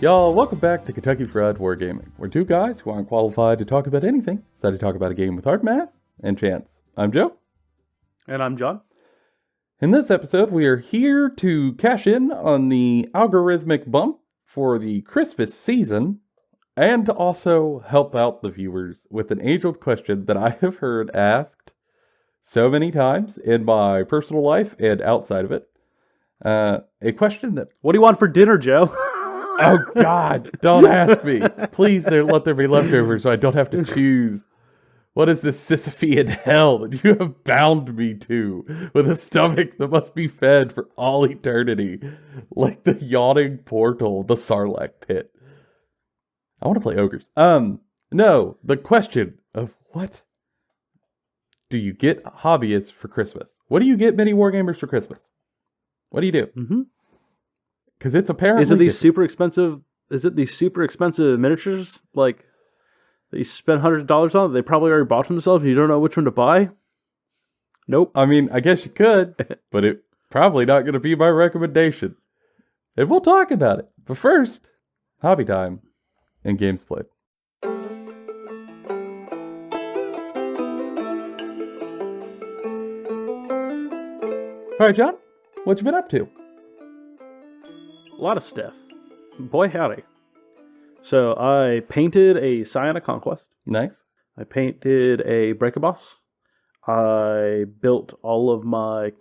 Y'all, welcome back to Kentucky Fried Wargaming. We're two guys who aren't qualified to talk about anything, decided to talk about a game with hard math and chance. I'm Joe. And I'm John. In this episode, we are here to cash in on the algorithmic bump for the Christmas season, and to also help out the viewers with an age-old question that I have heard asked so many times in my personal life and outside of it. A question that... What do you want for dinner, Joe? Oh, God, don't ask me. Please let there be leftovers so I don't have to choose. What is this Sisyphean hell that you have bound me to with a stomach that must be fed for all eternity? Like the yawning portal, the Sarlacc pit. I want to play ogres. No, the question of what do you get hobbyists for Christmas? What do you get mini wargamers for Christmas? What do you do? Mm-hmm. Because it's apparently... Is it these super expensive miniatures, like, that you spend hundreds of dollars on that they probably already bought for themselves and you don't know which one to buy? Nope. I mean, I guess you could, but it's probably not going to be my recommendation. And we'll talk about it. But first, hobby time and games played. All right, John, what you been up to? A lot of stuff. Boy, howdy. So I painted a Scion of Conquest. Nice. I painted a Break-A-Boss. I built all of my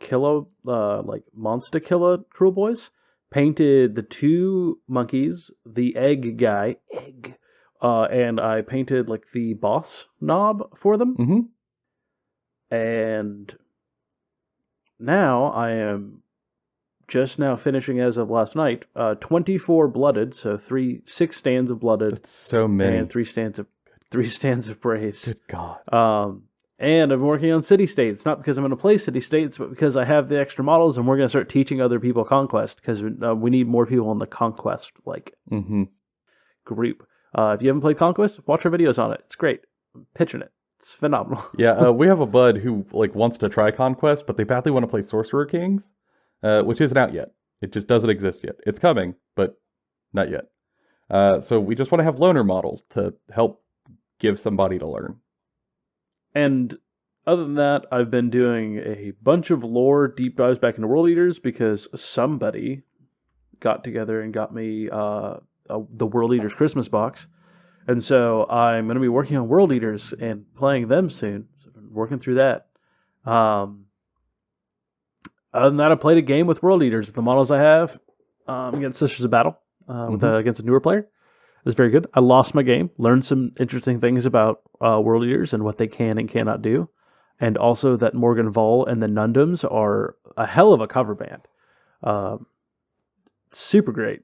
Monster Killer Cruel Boys. Painted the two monkeys, the egg guy, and I painted like the boss knob for them. Mm-hmm. And now I am just now finishing, as of last night, 24 blooded, so 6 stands of blooded. That's so many. And 3 stands of braves. Good God. And I'm working on city states, not because I'm going to play city states, but because I have the extra models, and we're going to start teaching other people Conquest, because we need more people in the Conquest group. If you haven't played Conquest, watch our videos on it. It's great. I'm pitching it. It's phenomenal. Yeah, we have a bud who wants to try Conquest, but they badly want to play Sorcerer Kings. Which isn't out yet. It just doesn't exist yet. It's coming, but not yet. So we just want to have loner models to help give somebody to learn. And other than that, I've been doing a bunch of lore deep dives back into World Eaters because somebody got together and got me the World Eaters Christmas box. And so I'm going to be working on World Eaters and playing them soon. So I've been working through that. Other than that, I played a game with World Eaters with the models I have against Sisters of Battle against a newer player. It was very good. I lost my game, learned some interesting things about World Eaters and what they can and cannot do, and also that Morgan Vol and the Nundums are a hell of a cover band. Super great.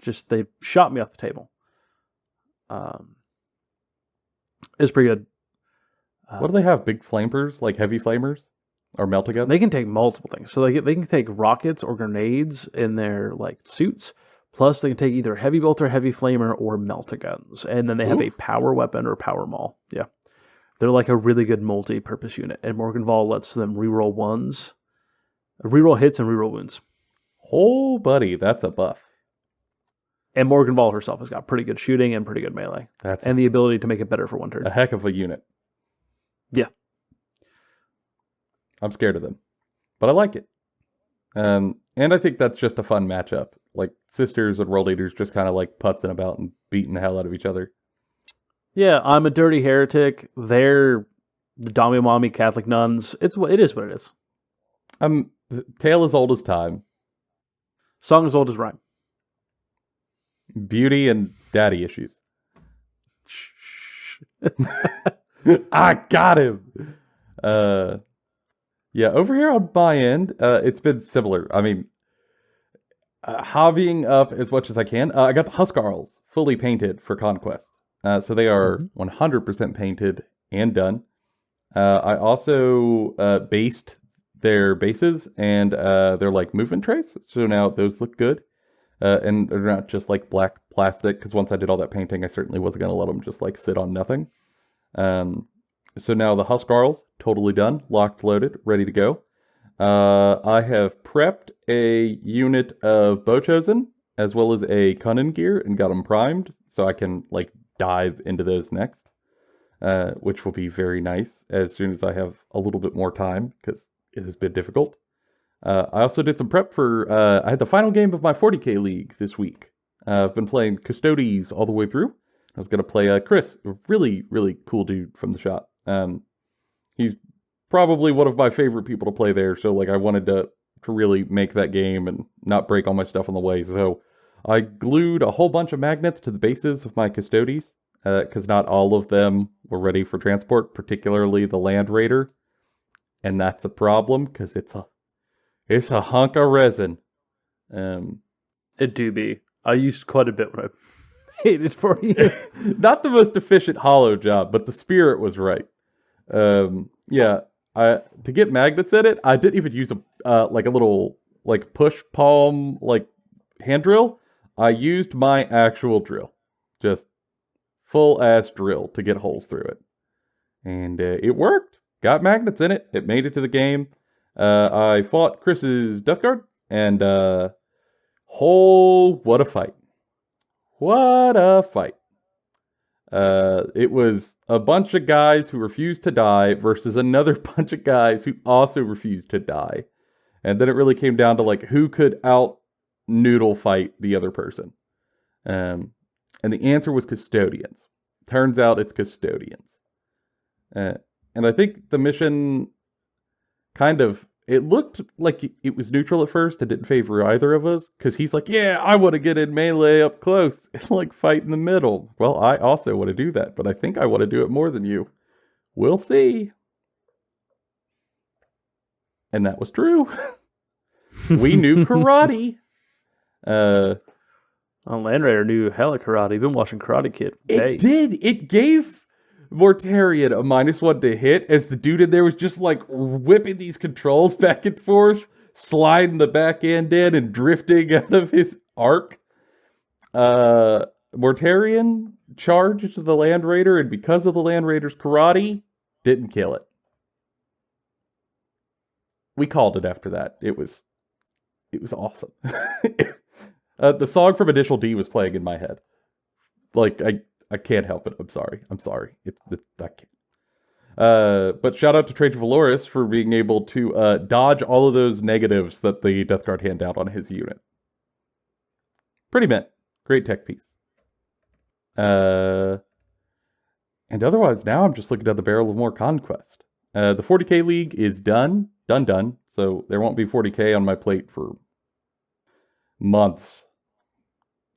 Just, they shot me off the table. It's pretty good. What do they have? Big flamers? Like heavy flamers? Or melt again? They can take multiple things. So they can take rockets or grenades in their suits. Plus they can take either heavy bolt or heavy flamer or melt-a-guns. And then they have a power weapon or power maul. Yeah. They're like a really good multi-purpose unit. And Morgan Vol lets them reroll ones. Reroll hits and reroll wounds. Oh, buddy, that's a buff. And Morgan Vol herself has got pretty good shooting and pretty good melee. And the ability to make it better for one turn. A heck of a unit. Yeah. I'm scared of them, but I like it. And I think that's just a fun matchup. Like, sisters and World Eaters just kind of putzing about and beating the hell out of each other. Yeah, I'm a dirty heretic. They're the Dami Mommy Catholic nuns. It is what it is. Tale as old as time. Song as old as rhyme. Beauty and daddy issues. I got him! Yeah, over here on my end, it's been similar. I mean, hobbying up as much as I can. I got the Huskarls fully painted for Conquest. So they are 100% painted and done. I also based their bases and their movement trays. So now those look good. And they're not just black plastic, because once I did all that painting, I certainly wasn't going to let them just sit on nothing. So now the Huskarls, totally done, locked, loaded, ready to go. I have prepped a unit of Bochosen as well as a Cunning gear and got them primed, so I can like dive into those next, which will be very nice as soon as I have a little bit more time because it has been difficult. I also did some prep for, I had the final game of my 40k league this week. I've been playing Custodes all the way through. I was going to play Chris, a really, really cool dude from the shop. He's probably one of my favorite people to play there, so like I wanted to really make that game and not break all my stuff on the way. So I glued a whole bunch of magnets to the bases of my Custodes, because not all of them were ready for transport, particularly the Land Raider. And that's a problem, because it's a hunk of resin. It do be. I used quite a bit when I made it for you. Not the most efficient hollow job, but the spirit was right. Yeah, to get magnets in it, I didn't even use a little like push palm like hand drill. I used my actual drill, just full ass drill to get holes through it, and it worked. Got magnets in it. It made it to the game. I fought Chris's Death Guard, and what a fight! What a fight! It was a bunch of guys who refused to die versus another bunch of guys who also refused to die. And then it really came down to like who could out noodle fight the other person. And the answer was Custodians. Turns out it's Custodians. And I think the mission it looked like it was neutral at first. It didn't favor either of us. Because he's like, yeah, I want to get in melee up close. It's like fight in the middle. Well, I also want to do that. But I think I want to do it more than you. We'll see. And that was true. We knew karate. Land Raider knew hella karate. Been watching Karate Kid for days. It did. It gave Mortarion a -1 to hit as the dude in there was just like whipping these controls back and forth, sliding the back end in and drifting out of his arc. Mortarion charged the Land Raider, and because of the Land Raider's karate, didn't kill it. We called it after that. It was awesome. The song from Initial D was playing in my head. Like, I can't help it. I'm sorry. I can't. But shout out to Trajan Valoris for being able to dodge all of those negatives that the Death Guard hand out on his unit. Pretty mint. Great tech piece. And otherwise, now I'm just looking down the barrel of more Conquest. The 40k League is done. Done. So there won't be 40k on my plate for months.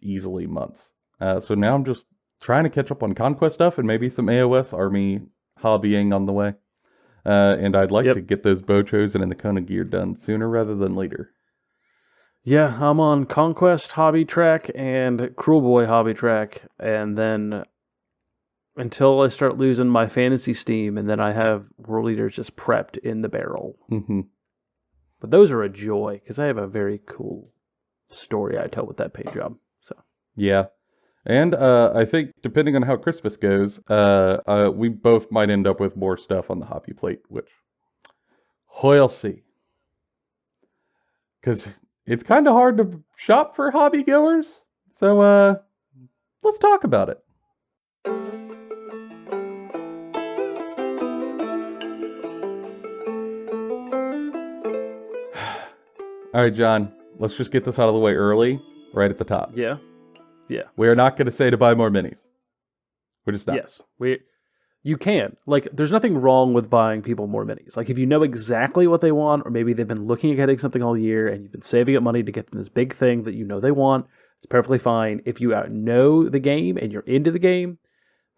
Easily months. So now I'm just trying to catch up on Conquest stuff and maybe some AOS army hobbying on the way. And I'd like to get those Bow Chosen and the Kona gear done sooner rather than later. Yeah, I'm on Conquest hobby track and Cruel Boy hobby track, and then until I start losing my fantasy steam, and then I have World Eaters just prepped in the barrel. Mm-hmm. But those are a joy, because I have a very cool story I tell with that paint job. So yeah. And I think, depending on how Christmas goes, we both might end up with more stuff on the hobby plate, which we'll see. Because it's kind of hard to shop for hobby goers. So let's talk about it. All right, John, let's just get this out of the way early, right at the top. Yeah. We are not going to say to buy more minis. We're just not. Yes. You can. Like, there's nothing wrong with buying people more minis. Like, if you know exactly what they want, or maybe they've been looking at getting something all year, and you've been saving up money to get them this big thing that you know they want, it's perfectly fine. If you know the game, and you're into the game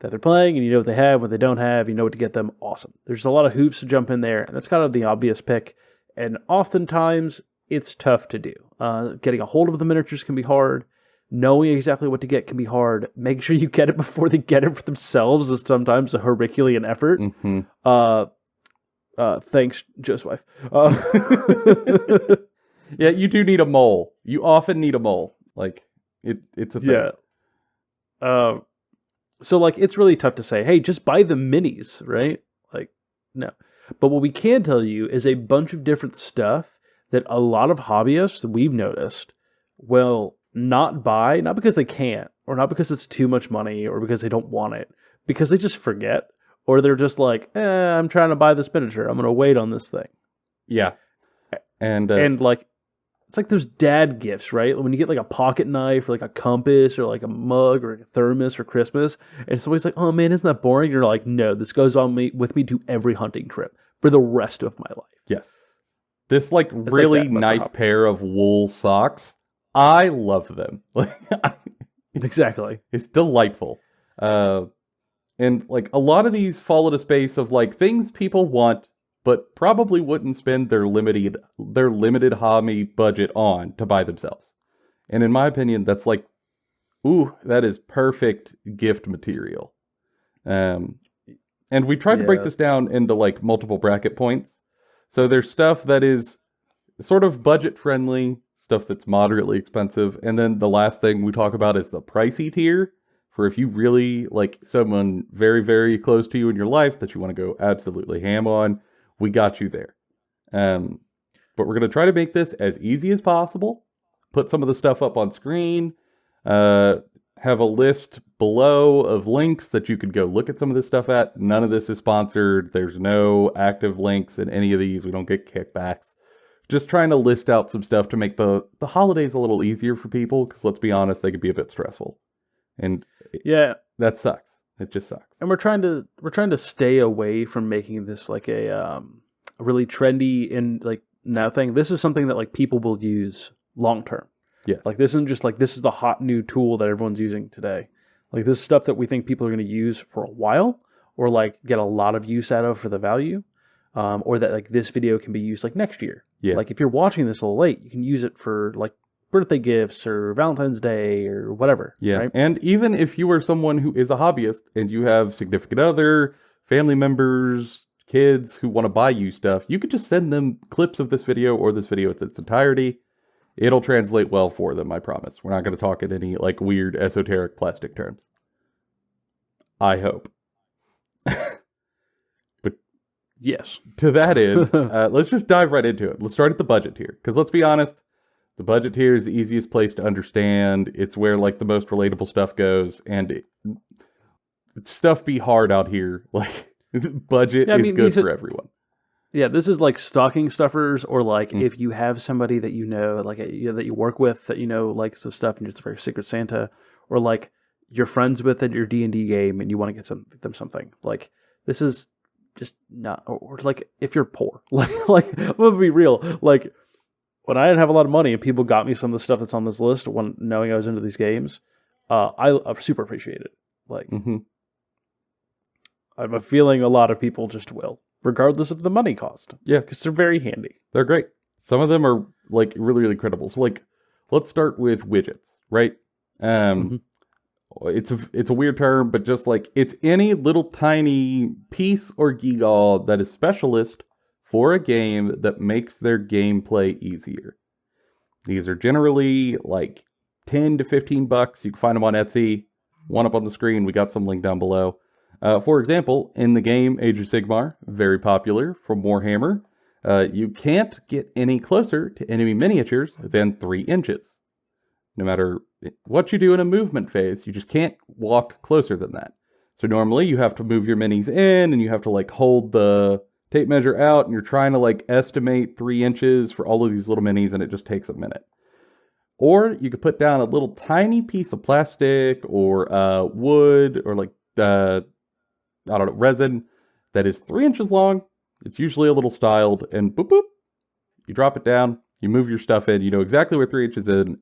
that they're playing, and you know what they have, what they don't have, you know what to get them, awesome. There's a lot of hoops to jump in there, and that's kind of the obvious pick. And oftentimes, it's tough to do. Getting a hold of the miniatures can be hard. Knowing exactly what to get can be hard. Making sure you get it before they get it for themselves is sometimes a Herculean effort. Mm-hmm. Thanks, Joe's wife. Yeah, you do need a mole. You often need a mole. Like, it's a thing. Yeah. So, like, it's really tough to say, hey, just buy the minis, right? Like, no. But what we can tell you is a bunch of different stuff that a lot of hobbyists that we've noticed will not buy, not because they can't, or not because it's too much money, or because they don't want it, because they just forget, or they're just like, I'm trying to buy this miniature. I'm going to wait on this thing. Yeah. And like, it's like those dad gifts, right? When you get like a pocket knife or like a compass or like a mug or a thermos for Christmas, and it's always like, oh man, isn't that boring? You're like, no, this goes on with me to every hunting trip for the rest of my life. yes. This like really like that, nice pair of wool socks. I love them. Like Exactly. it's delightful. And like a lot of these fall into space of like things people want but probably wouldn't spend their limited hobby budget on to buy themselves. And in my opinion, that's like, ooh, that is perfect gift material. And we tried to break this down into like multiple bracket points. So there's stuff that is sort of budget friendly, stuff that's moderately expensive, and then the last thing we talk about is the pricey tier for if you really like someone very, very close to you in your life that you want to go absolutely ham on. We got you there. But we're going to try to make this as easy as possible. Put some of the stuff up on screen. Have a list below of links that you could go look at some of this stuff at. None of this is sponsored. There's no active links in any of these. We don't get kickbacks. Just trying to list out some stuff to make the holidays a little easier for people. Because let's be honest, they could be a bit stressful. And that sucks. It just sucks. And we're trying to stay away from making this like a really trendy and like now thing. This is something that like people will use long term. Yeah. Like this isn't just like this is the hot new tool that everyone's using today. Like this is stuff that we think people are going to use for a while, or like get a lot of use out of for the value, or that like this video can be used like next year. Yeah. Like if you're watching this a little late, you can use it for like birthday gifts or Valentine's Day or whatever. Yeah. Right? And even if you are someone who is a hobbyist and you have significant other, family members, kids who want to buy you stuff, you could just send them clips of this video or this video in its entirety. It'll translate well for them, I promise. We're not going to talk in any like weird esoteric plastic terms. I hope. But yes. To that end, let's just dive right into it. Let's start at the budget tier. Because let's be honest, the budget tier is the easiest place to understand. It's where like the most relatable stuff goes. And stuff be hard out here. Like budget is good for everyone. Yeah, this is like stocking stuffers, or like if you have somebody that you know, like that you work with, that you know likes some stuff, and it's a very Secret Santa, or like you're friends with at your D&D game, and you want to get them something. Like this is just not, or like if you're poor, like I'm gonna be real. Like when I didn't have a lot of money, and people got me some of the stuff that's on this list, when knowing I was into these games, I super appreciate it. Like I have a feeling a lot of people just will. Regardless of the money cost. Yeah. Because they're very handy. They're great. Some of them are like really, really credible. So like, let's start with widgets, right? It's a weird term, but just like it's any little tiny piece or gewgaw that is specialist for a game that makes their gameplay easier. These are generally like 10 to 15 bucks. You can find them on Etsy. One up on the screen. We got some link down below. For example, in the game Age of Sigmar, very popular from Warhammer, you can't get any closer to enemy miniatures than 3 inches. No matter what you do in a movement phase, you just can't walk closer than that. So normally you have to move your minis in, and you have to like hold the tape measure out, and you're trying to like estimate 3 inches for all of these little minis, and it just takes a minute. Or you could put down a little tiny piece of plastic or wood or like resin that is 3 inches long. It's usually a little styled, and boop, boop. You drop it down, you move your stuff in, you know exactly where 3 inches in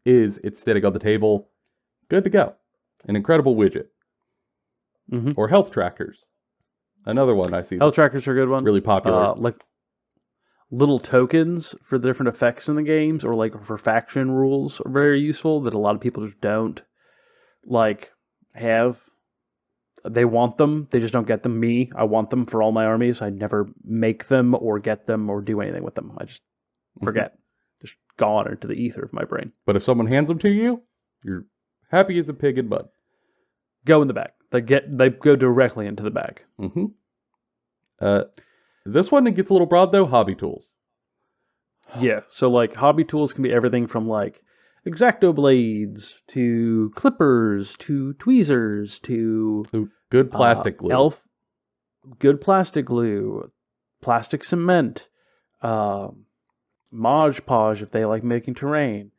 is. It's sitting on the table. Good to go. An incredible widget. Or health trackers. Another one I see. Health trackers are a good one. Really popular. Like little tokens for the different effects in the games, or like for faction rules, are very useful that a lot of people just don't like have. They want them. They just don't get them. Me, I want them for all my armies. I never make them or get them or do anything with them. I just forget. Just gone into the ether of my brain. But if someone hands them to you, you're happy as a pig in mud. Go in the bag. They go directly into the bag. This one, it gets a little broad though. Hobby tools. Yeah. So like hobby tools can be everything from like X-Acto blades to clippers to tweezers to So good plastic glue. good plastic glue, plastic cement, Mod Podge if they like making terrain,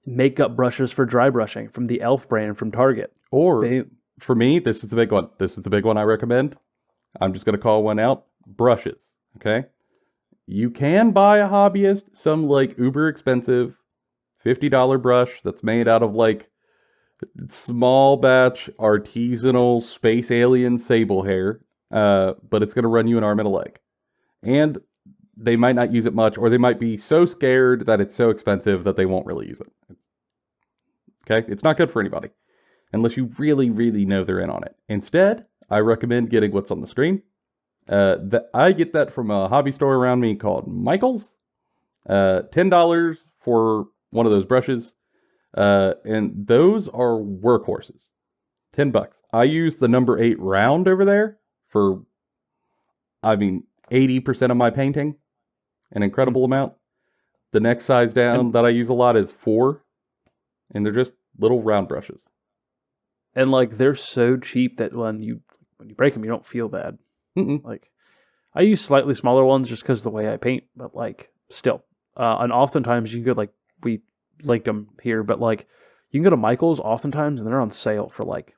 makeup brushes for dry brushing from the Elf brand from Target. Or, for me, this is the big one. This is the big one I recommend. I'm just going to call one out. Brushes, okay? You can buy a hobbyist some, like, uber expensive $50 brush that's made out of, like, small batch artisanal space alien sable hair, but it's going to run you an arm and a leg. And they might not use it much, or they might be so scared that it's so expensive that they won't really use it. Okay? It's not good for anybody, unless you really, really know they're in on it. Instead, I recommend getting what's on the screen. I get that from a hobby store around me called Michael's. $10 for one of those brushes. And those are workhorses. $10. I use the number 8 round over there for, 80% of my painting. An incredible amount. The next size down that I use a lot is 4. And they're just little round brushes. And like they're so cheap that when you break them, you don't feel bad. Like I use slightly smaller ones just because of the way I paint, but like still. And oftentimes you can go, like, we linked them here, but like you can go to Michael's oftentimes and they're on sale for like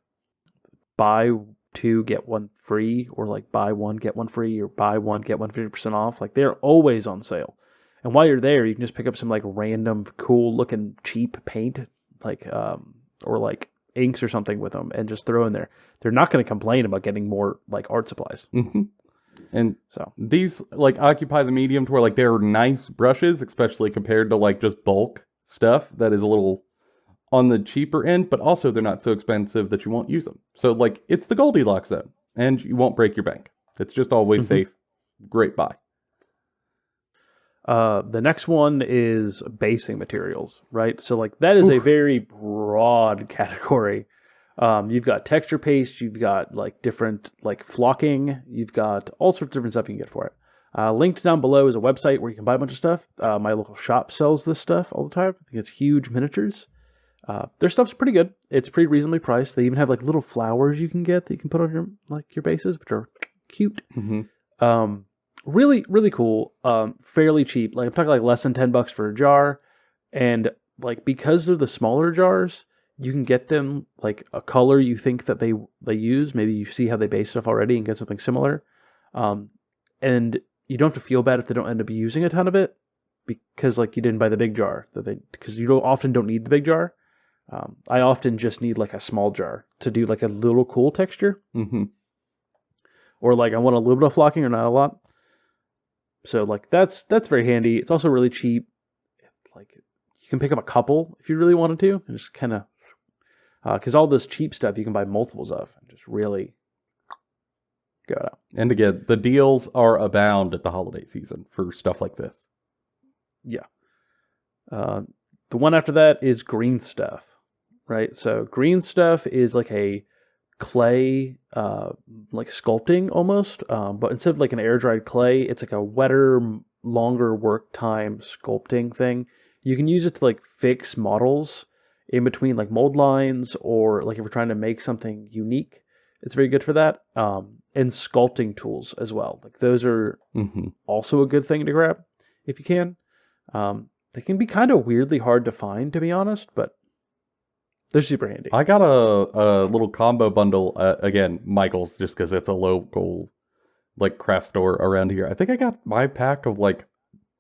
buy 2 get 1 free, or like buy 1 get 1 free, or buy 1 get 1 50% off. Like they're always on sale. And while you're there, you can just pick up some like random cool looking cheap paint, like or like inks or something with them, and just throw in there. They're not going to complain about getting more like art supplies. Mm-hmm. And so these like occupy the medium to where like they're nice brushes, especially compared to like just bulk stuff that is a little on the cheaper end, but also they're not so expensive that you won't use them. So like it's the Goldilocks zone, and you won't break your bank. It's just always safe. Great buy. The next one is basing materials, right? So like that is a very broad category. You've got texture paste, you've got like different like flocking, you've got all sorts of different stuff you can get for it. Linked down below is a website where you can buy a bunch of stuff. My local shop sells this stuff all the time. I think it's Huge Miniatures. Their stuff's pretty good. It's pretty reasonably priced. They even have like little flowers you can get that you can put on your bases, which are cute. Really, really cool. Fairly cheap. Like I'm talking like less than $10 for a jar, and like because they're the smaller jars, you can get them like a color you think that they use. Maybe you see how they base stuff already and get something similar. And you don't have to feel bad if they don't end up using a ton of it, because like you didn't buy the big jar because you often don't need the big jar. I often just need like a small jar to do like a little cool texture. Or like I want a little bit of flocking or not a lot. So like that's very handy. It's also really cheap. Like you can pick up a couple if you really wanted to, and just kind of because all this cheap stuff you can buy multiples of, and just really go out. And again, the deals are abound at the holiday season for stuff like this. Yeah. The one after that is green stuff, right? So green stuff is like a clay, like sculpting almost, but instead of like an air dried clay, it's like a wetter, longer work time sculpting thing. You can use it to like fix models in between like mold lines, or like if we're trying to make something unique, it's very good for that. And sculpting tools as well. Like those are also a good thing to grab if you can. They can be kind of weirdly hard to find, to be honest, but they're super handy. I got a little combo bundle, again, Michael's, just because it's a local like craft store around here. I think I got my pack of like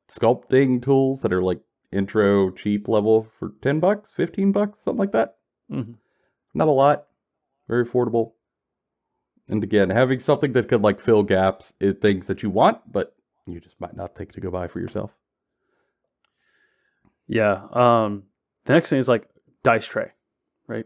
sculpting tools that are like intro cheap level for $10, $15, something like that. Not a lot. Very affordable. And again, having something that could like fill gaps in things that you want, but you just might not think to go buy for yourself. Yeah. The next thing is like dice tray, right?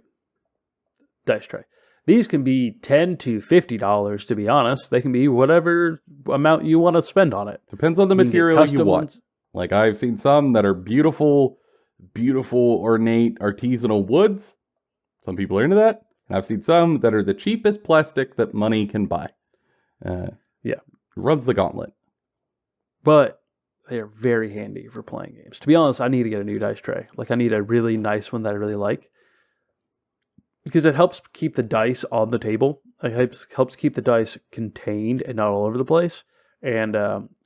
Dice tray. These can be $10 to $50, to be honest. They can be whatever amount you want to spend on it. Depends on the material you want. Like I've seen some that are beautiful, ornate, artisanal woods. Some people are into that. And I've seen some that are the cheapest plastic that money can buy. Yeah. Runs the gauntlet. But they are very handy for playing games. To be honest, I need to get a new dice tray. Like, I need a really nice one that I really like. Because it helps keep the dice on the table. It helps keep the dice contained and not all over the place. And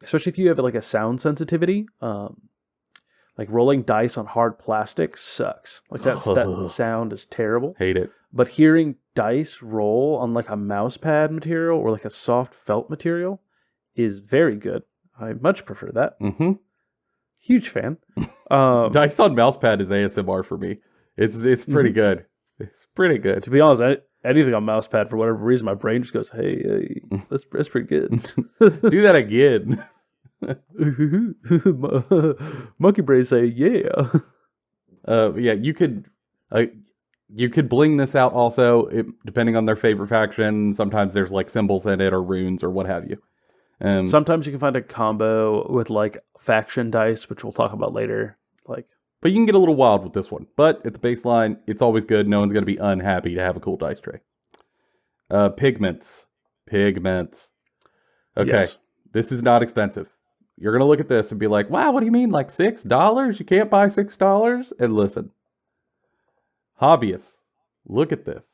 especially if you have like a sound sensitivity, like rolling dice on hard plastic sucks. Like that sound is terrible. Hate it. But hearing dice roll on like a mouse pad material or like a soft felt material is very good. I much prefer that. Mm-hmm. Huge fan. Dice on mouse pad is ASMR for me. It's pretty good. It's pretty good. To be honest, anything on mouse pad, for whatever reason, my brain just goes, hey, that's pretty good. Do that again. Monkey brain say, yeah. Yeah, you could bling this out also, depending on their favorite faction. Sometimes there's like symbols in it or runes or what have you. Sometimes you can find a combo with like faction dice, which we'll talk about later. But you can get a little wild with this one. But at the baseline, it's always good. No one's going to be unhappy to have a cool dice tray. Pigments. Okay, yes. This is not expensive. You're going to look at this and be like, wow, what do you mean? Like $6? You can't buy $6? And listen, hobbyists, look at this.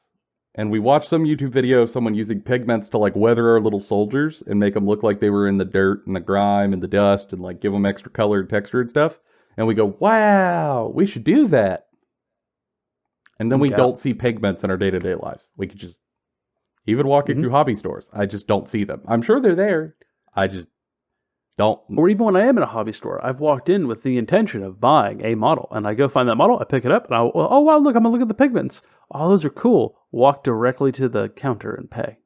And we watched some YouTube video of someone using pigments to like weather our little soldiers and make them look like they were in the dirt and the grime and the dust and like give them extra color and texture and stuff. And we go, wow, we should do that. And then we don't see pigments in our day-to-day lives. We could just, even walking through hobby stores, I just don't see them. I'm sure they're there. I just don't. Or even when I am in a hobby store, I've walked in with the intention of buying a model. And I go find that model, I pick it up, and oh, wow, look, I'm going to look at the pigments. Oh, those are cool. Walk directly to the counter and pay.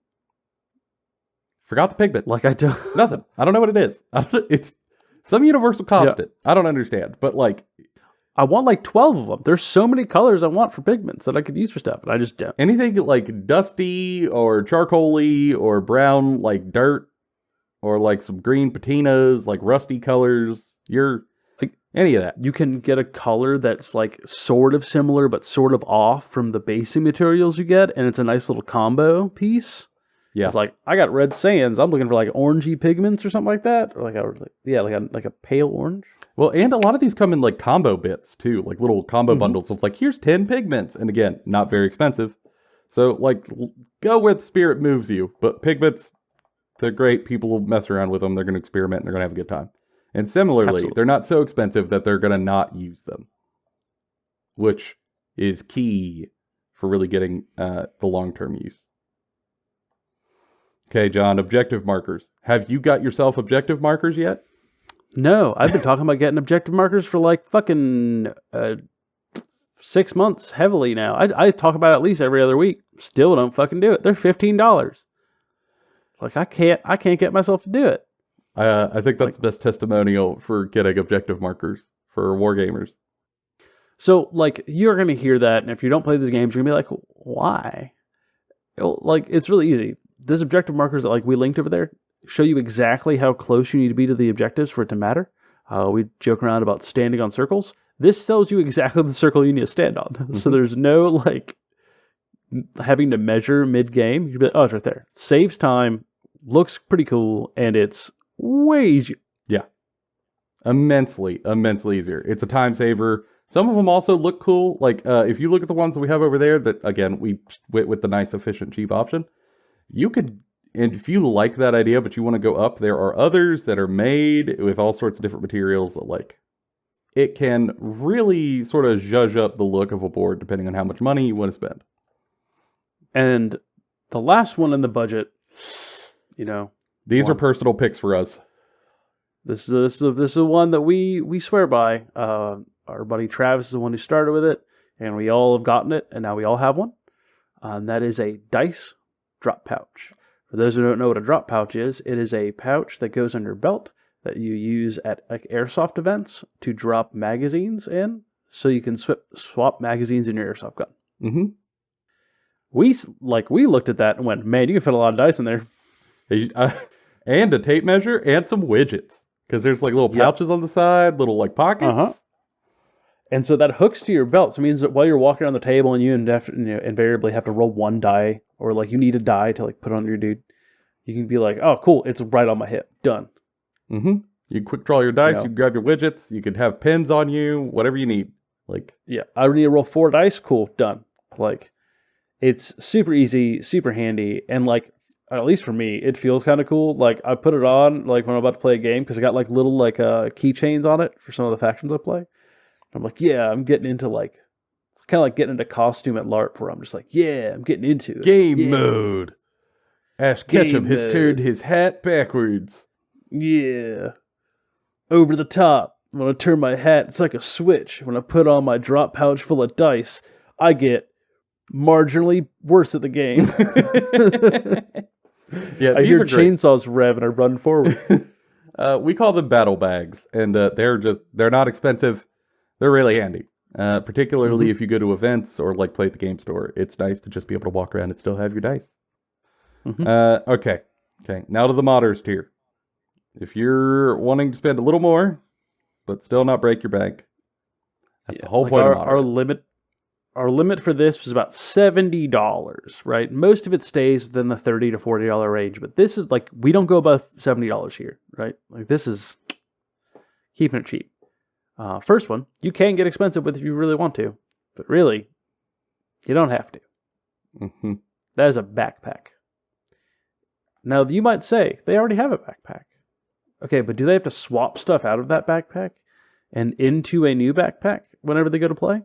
Forgot the pigment. Like I don't. Nothing. I don't know what it is. It's some universal constant. I don't understand. But like, I want like 12 of them. There's so many colors I want for pigments that I could use for stuff, and I just don't. Anything like dusty or charcoaly or brown, like dirt, or like some green patinas, like rusty colors, any of that. You can get a color that's like sort of similar but sort of off from the basic materials you get, and it's a nice little combo piece. Yeah. It's like, I got red sands. I'm looking for like orangey pigments or something like that. Or like a pale orange. Well, and a lot of these come in like combo bits too, like little combo bundles of like, here's 10 pigments. And again, not very expensive. So like, go where the spirit moves you. But pigments, they're great. People will mess around with them. They're going to experiment and they're going to have a good time. And similarly, they're not so expensive that they're going to not use them. Which is key for really getting the long-term use. Okay, John, objective markers. Have you got yourself objective markers yet? No, I've been talking about getting objective markers for like fucking 6 months heavily now. I talk about it at least every other week. Still don't fucking do it. They're $15. Like I can't get myself to do it. I think that's the best testimonial for getting objective markers for wargamers. So like you're gonna hear that, and if you don't play these games, you're gonna be like, why? Like it's really easy. Those objective markers that like we linked over there show you exactly how close you need to be to the objectives for it to matter. We joke around about standing on circles. This tells you exactly the circle you need to stand on. So there's no like having to measure mid-game. You'd be like, oh, it's right there. Saves time, looks pretty cool, and it's way easier. Yeah. Immensely easier. It's a time saver. Some of them also look cool. Like if you look at the ones that we have over there that, again, we went with the nice, efficient, cheap option. You could, and if you like that idea, but you want to go up, there are others that are made with all sorts of different materials that like, it can really sort of zhuzh up the look of a board depending on how much money you want to spend. And the last one in the budget, these are personal picks for us. This is the one that we swear by. Our buddy Travis is the one who started with it, and we all have gotten it, and now we all have one. And that is a dice drop pouch. For those who don't know what a drop pouch is, it is a pouch that goes on your belt that you use at like airsoft events to drop magazines in, so you can swap magazines in your airsoft gun. Mm-hmm. We looked at that and went, man, you can fit a lot of dice in there. And a tape measure and some widgets. Because there's like little pouches on the side, little like pockets. Uh-huh. And so that hooks to your belt. So it means that while you're walking around the table and you invariably have to roll one die, or like you need a die to like put on your dude, you can be like, oh, cool, it's right on my hip. Done. Mm-hmm. You can quick draw your dice, You know? you can grab your widgets, you can have pins on you, whatever you need. Like, Yeah, I need to roll 4 dice. Cool, done. Like, it's super easy, super handy, and like, at least for me, it feels kind of cool. Like, I put it on like when I'm about to play a game because I got like little like keychains on it for some of the factions I play. I'm like, yeah, I'm getting into like, it's kind of like getting into costume at LARP where I'm just like, yeah, I'm getting into it. game Yeah. mode. Ash Ketchum Game has mode. turned his hat backwards. Yeah. Over the top. When I turn my hat, it's like a switch. When I put on my drop pouch full of dice, I get marginally worse at the game. Yeah, I these hear are great. chainsaws rev and I run forward. We call them battle bags, and they're not expensive. They're really handy, particularly if you go to events or like play at the game store. It's nice to just be able to walk around and still have your dice. Okay. Now to the modders tier. If you're wanting to spend a little more, but still not break your bank, that's the whole like point of our modder. Our limit for this was about $70, right? Most of it stays within the $30 to $40 range, but this is like, we don't go above $70 here, right? Like, this is keeping it cheap. First one, you can get expensive with if you really want to, but really, you don't have to. That is a backpack. Now, you might say, they already have a backpack. Okay, but do they have to swap stuff out of that backpack and into a new backpack whenever they go to play?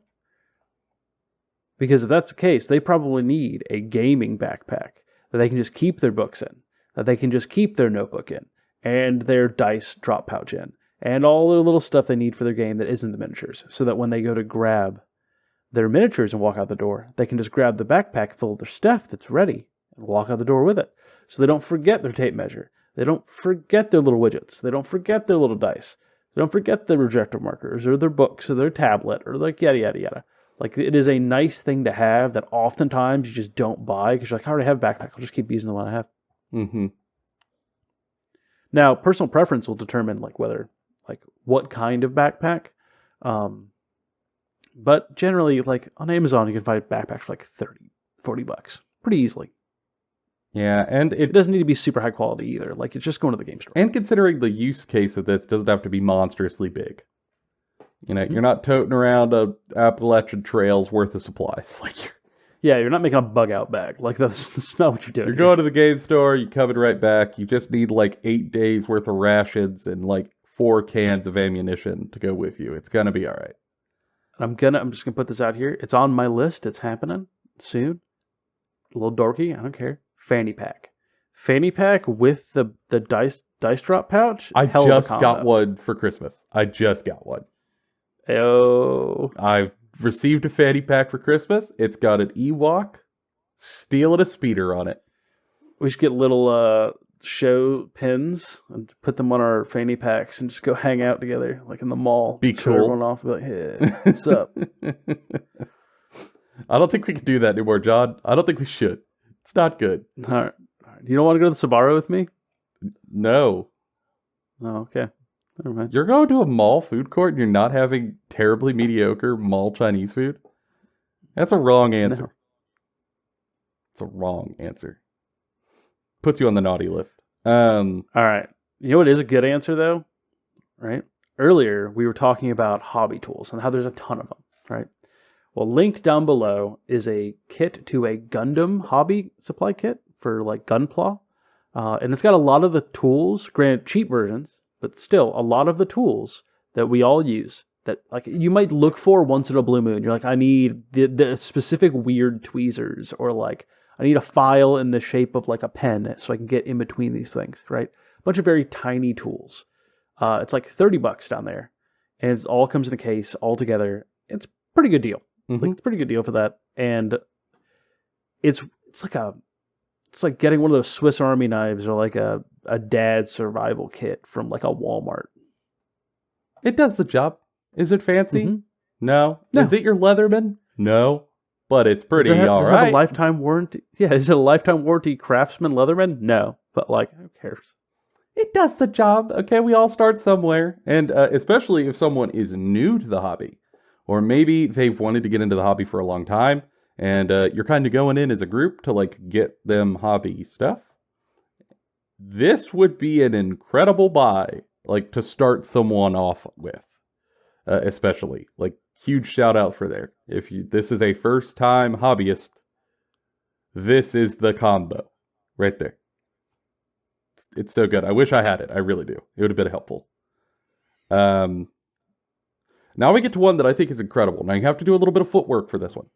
Because if that's the case, they probably need a gaming backpack that they can just keep their books in, that they can just keep their notebook in, and their dice drop pouch in, and all the little stuff they need for their game that isn't the miniatures, so that when they go to grab their miniatures and walk out the door, they can just grab the backpack full of their stuff that's ready and walk out the door with it. So they don't forget their tape measure. They don't forget their little widgets. They don't forget their little dice. They don't forget their projector markers or their books or their tablet or like yada, yada, yada. Like, it is a nice thing to have that oftentimes you just don't buy because you're like, I already have a backpack. I'll just keep using the one I have. Now, personal preference will determine like what kind of backpack. But generally, like on Amazon, you can find backpacks for like $30-$40 pretty easily. Yeah, and It doesn't need to be super high quality either. Like, it's just going to the game store. And considering the use case of this doesn't have to be monstrously big. You know, you're not toting around a Appalachian Trail's worth of supplies. Like, you're not making a bug out bag. Like, that's not what you're doing. You're going to the game store, you coming right back. You just need like 8 days worth of rations and like 4 cans of ammunition to go with you. It's gonna be all right. I'm just gonna put this out here. It's on my list. It's happening soon. A little dorky. I don't care. Fanny pack with the dice drop pouch. I just got one for Christmas. I just got one. Oh. I've received a fanny pack for Christmas. It's got an Ewok, steel, and a speeder on it. We should get little show pins and put them on our fanny packs and just go hang out together, like in the mall. Be Show cool. everyone off. Be like, hey, what's up? I don't think we can do that anymore, John. I don't think we should. It's not good. All right. You don't want to go to the Sbarro with me? No. Oh, okay. Never mind. You're going to a mall food court and you're not having terribly mediocre mall Chinese food? That's a wrong answer. No. It's a wrong answer. Puts you on the naughty list. All right. You know what is a good answer, though? Right? Earlier, we were talking about hobby tools and how there's a ton of them, right? Well, linked down below is a kit to a Gundam hobby supply kit for like Gunpla. And it's got a lot of the tools, granted cheap versions, but still a lot of the tools that we all use that like you might look for once in a blue moon. You're like, I need the specific weird tweezers, or like I need a file in the shape of like a pen so I can get in between these things, right? A bunch of very tiny tools. It's like $30 down there, and it all comes in a case all together. It's a pretty good deal. Like, it's a pretty good deal for that, and it's like getting one of those Swiss Army knives or like a dad survival kit from like a Walmart. It does the job. Is it fancy? No. No. Is it your Leatherman? No. But it's pretty all Does it right. have a lifetime warranty? Yeah, is it a lifetime warranty Craftsman Leatherman? No. But like, who cares? It does the job. Okay, we all start somewhere. And especially if someone is new to the hobby, or maybe they've wanted to get into the hobby for a long time, and you're kind of going in as a group to like get them hobby stuff. This would be an incredible buy like to start someone off with, especially. Like, huge shout out for there. If this is a first time hobbyist, this is the combo right there. It's so good. I wish I had it. I really do. It would have been helpful. Now we get to one that I think is incredible. Now you have to do a little bit of footwork for this one.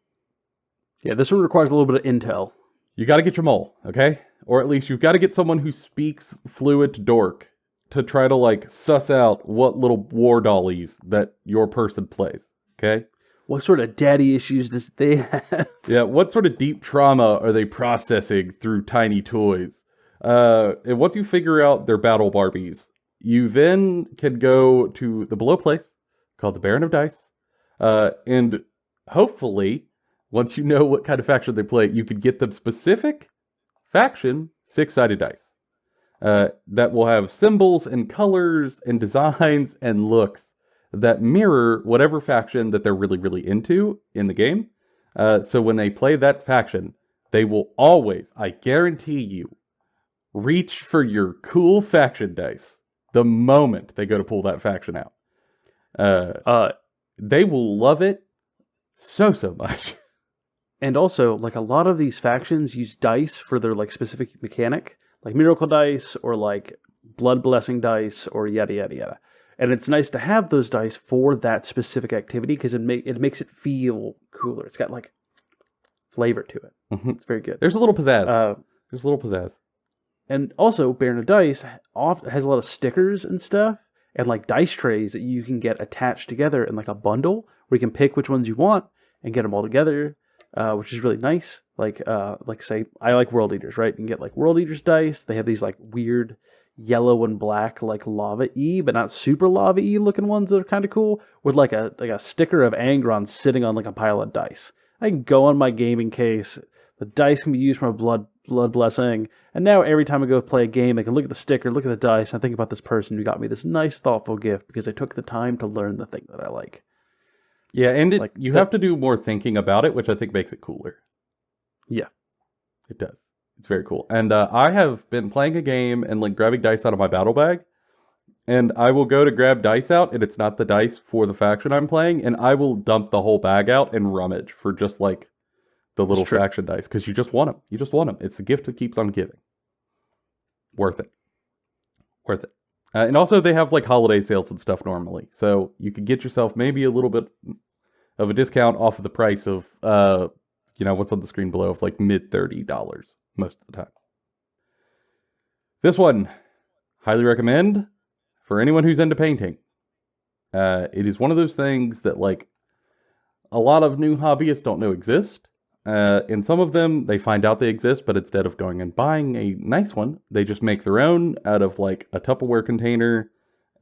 Yeah, this one requires a little bit of intel. You got to get your mole, okay? Or at least you've got to get someone who speaks fluent dork to try to, like, suss out what little war dollies that your person plays, okay? What sort of daddy issues does they have? Yeah, what sort of deep trauma are they processing through tiny toys? And once you figure out their battle Barbies, you then can go to the below place called the Baron of Dice. And hopefully, once you know what kind of faction they play, you can get them specific faction 6-sided dice. That will have symbols and colors and designs and looks that mirror whatever faction that they're really, really into in the game. So when they play that faction, they will always, I guarantee you, reach for your cool faction dice the moment they go to pull that faction out. They will love it so much. And also, like, a lot of these factions use dice for their, like, specific mechanic, like miracle dice or like blood blessing dice or yada yada yada. And it's nice to have those dice for that specific activity because it makes it feel cooler. It's got like flavor to it. Mm-hmm. It's very good. There's a little pizzazz. And also, Baron of Dice has a lot of stickers and stuff, and like dice trays that you can get attached together in like a bundle where you can pick which ones you want and get them all together, which is really nice. Like say, I like World Eaters, right? You can get like World Eaters dice. They have these like weird yellow and black like lava-y, but not super lava-y looking ones that are kind of cool, with like a sticker of Angron sitting on like a pile of dice. I can go on my gaming case. The dice can be used for a blood blessing, and now every time I go play a game, I can look at the sticker, look at the dice, and I think about this person who got me this nice, thoughtful gift because they took the time to learn the thing that I like. Yeah, and you have to do more thinking about it, which I think makes it cooler. Yeah. It does. It's very cool. And I have been playing a game and like grabbing dice out of my battle bag, and I will go to grab dice out, and it's not the dice for the faction I'm playing, and I will dump the whole bag out and rummage for just like the little faction dice, because you just want them. You just want them. It's the gift that keeps on giving. Worth it. Worth it. And also they have like holiday sales and stuff normally, so you could get yourself maybe a little bit of a discount off of the price of what's on the screen below, of like mid $30 most of the time. This one, highly recommend for anyone who's into painting. It is one of those things that like a lot of new hobbyists don't know exist. And some of them, they find out they exist, but instead of going and buying a nice one, they just make their own out of like a Tupperware container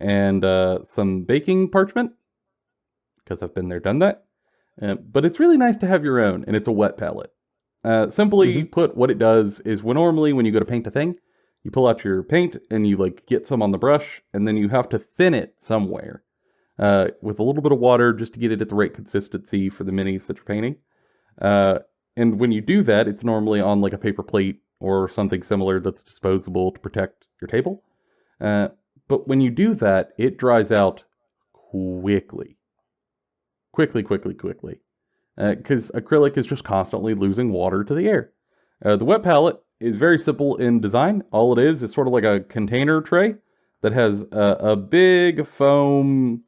and some baking parchment, because I've been there, done that. But it's really nice to have your own, and it's a wet palette. Simply put, what it does is when you go to paint a thing, you pull out your paint and you like get some on the brush, and then you have to thin it somewhere with a little bit of water just to get it at the right consistency for the minis that you're painting. And when you do that, it's normally on like a paper plate or something similar that's disposable to protect your table. But when you do that, it dries out quickly. Quickly. Because acrylic is just constantly losing water to the air. The wet palette is very simple in design. All it is sort of like a container tray that has a big foam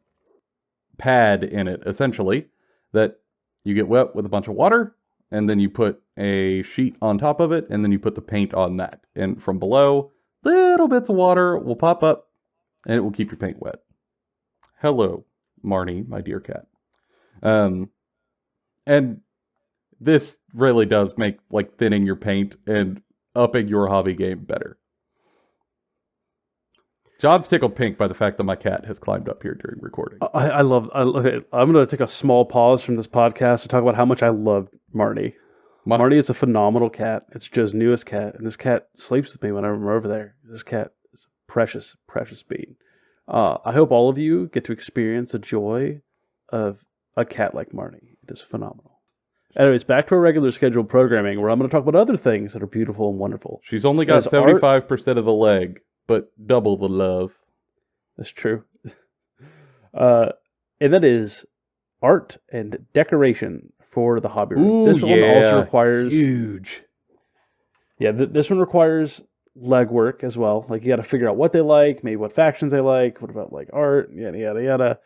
pad in it, essentially, that you get wet with a bunch of water, and then you put a sheet on top of it, and then you put the paint on that. And from below, little bits of water will pop up, and it will keep your paint wet. Hello, Marnie, my dear cat. And this really does make like thinning your paint and upping your hobby game better. John's tickled pink by the fact that my cat has climbed up here during recording. I love it. I'm going to take a small pause from this podcast to talk about how much I love Marnie. Marnie is a phenomenal cat. It's Joe's newest cat, and this cat sleeps with me whenever I'm over there. This cat is a precious, precious being. I hope all of you get to experience the joy of a cat like Marnie. It is phenomenal. Anyways, back to our regular scheduled programming, where I'm going to talk about other things that are beautiful and wonderful. She's only got 75% of the leg, but double the love. That's true. And that is art and decoration for the hobby room. Ooh, This one also requires huge. Yeah, this one requires legwork as well. Like you got to figure out what they like, maybe what factions they like. What about like art? Yada yada yada.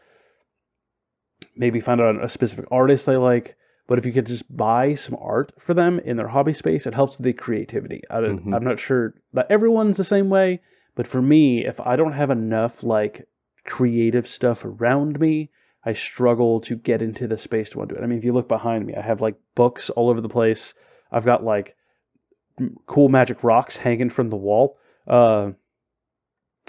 Maybe find out a specific artist they like. But if you could just buy some art for them in their hobby space, it helps with the creativity. I'm not sure that everyone's the same way, but for me, if I don't have enough like creative stuff around me, I struggle to get into the space to want to do it. I mean, if you look behind me, I have like books all over the place. I've got like cool magic rocks hanging from the wall.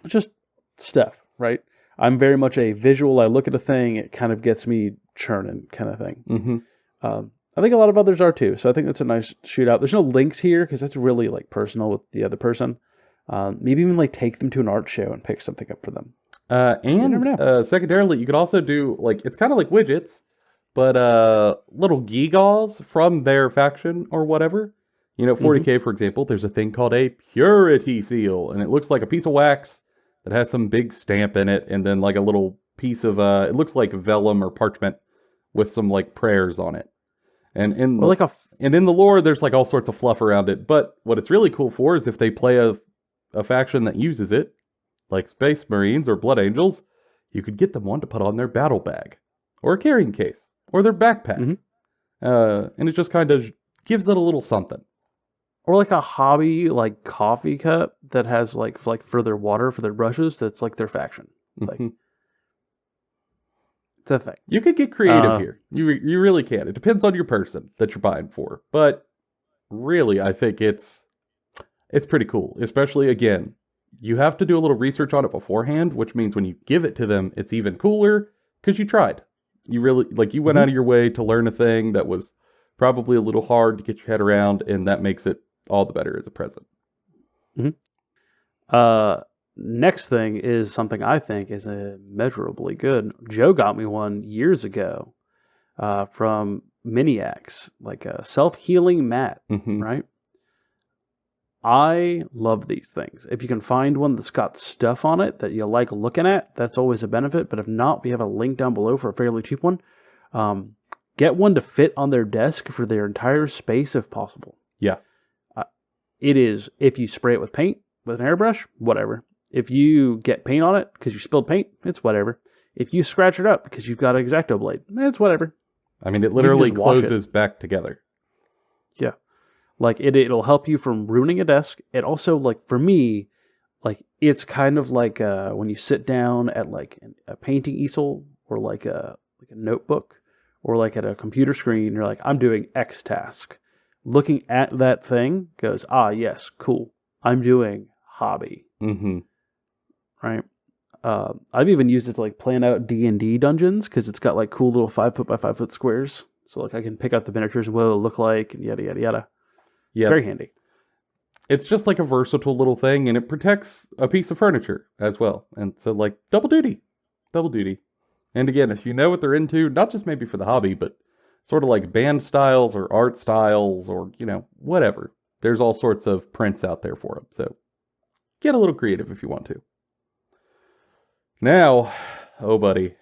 Just stuff, right? I'm very much a visual. I look at a thing, it kind of gets me churning kind of thing. I think a lot of others are too. So I think that's a nice shootout. There's no links here because that's really like personal with the other person. Maybe even like take them to an art show and pick something up for them. Secondarily, you could also do like, it's kind of like widgets, but little gewgaws from their faction or whatever. You know, 40K, for example, there's a thing called a purity seal, and it looks like a piece of wax that has some big stamp in it, and then like a little piece of, it looks like vellum or parchment with some like prayers on it. And in the lore, there's like all sorts of fluff around it, but what it's really cool for is if they play a faction that uses it, like Space Marines or Blood Angels, you could get them one to put on their battle bag, or a carrying case, or their backpack. And it just kind of gives it a little something. Or like a hobby like coffee cup that has like for their water for their brushes. That's like their faction. Like it's a thing. You could get creative here. You really can. It depends on your person that you're buying for, but really, I think it's pretty cool. Especially again, you have to do a little research on it beforehand, which means when you give it to them, it's even cooler because you tried. You really you went out of your way to learn a thing that was probably a little hard to get your head around, and that makes it all the better as a present. Next thing is something I think is immeasurably good. Joe got me one years ago from Miniacs, like a self-healing mat, right? I love these things. If you can find one that's got stuff on it that you like looking at, that's always a benefit. But if not, we have a link down below for a fairly cheap one. Get one to fit on their desk for their entire space if possible. Yeah. It is, if you spray it with paint, with an airbrush, whatever. If you get paint on it because you spilled paint, it's whatever. If you scratch it up because you've got an X-Acto blade, it's whatever. I mean, it literally closes back together. Yeah. Like, it'll help you from ruining a desk. It also, like, for me, like, it's kind of like when you sit down at, like, a painting easel or, like a notebook or, like, at a computer screen. You're like, I'm doing X task. Looking at that thing goes, yes, cool. I'm doing hobby. Right? I've even used it to like plan out D&D dungeons because it's got like cool little 5 foot by 5 foot squares. So like I can pick out the miniatures and what it'll look like and yada, yada, yada. Yeah, very handy. It's just like a versatile little thing, and it protects a piece of furniture as well. And so like double duty. And again, if you know what they're into, not just maybe for the hobby, but sort of like band styles or art styles or, you know, whatever. There's all sorts of prints out there for them. So get a little creative if you want to. Now, oh buddy,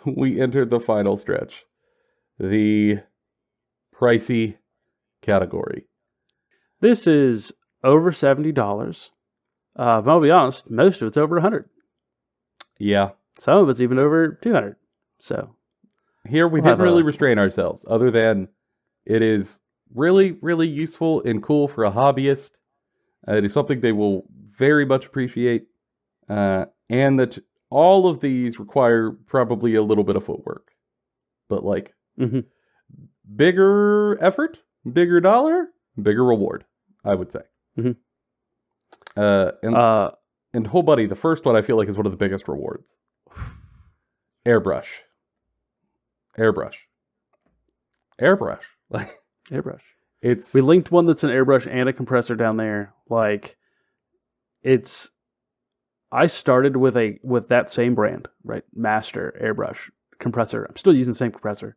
we entered the final stretch. The pricey category. This is over $70. But I'll be honest, most of it's over $100. Yeah. Some of it's even over $200. So here we didn't really restrain ourselves, other than it is really, really useful and cool for a hobbyist. It is something they will very much appreciate. And that all of these require probably a little bit of footwork. But like, bigger effort, bigger dollar, bigger reward, I would say. And whole buddy, the first one I feel like is one of the biggest rewards. Airbrush. Airbrush. We linked one that's an airbrush and a compressor down there. Like, I started with that same brand, right? Master airbrush compressor. I'm still using the same compressor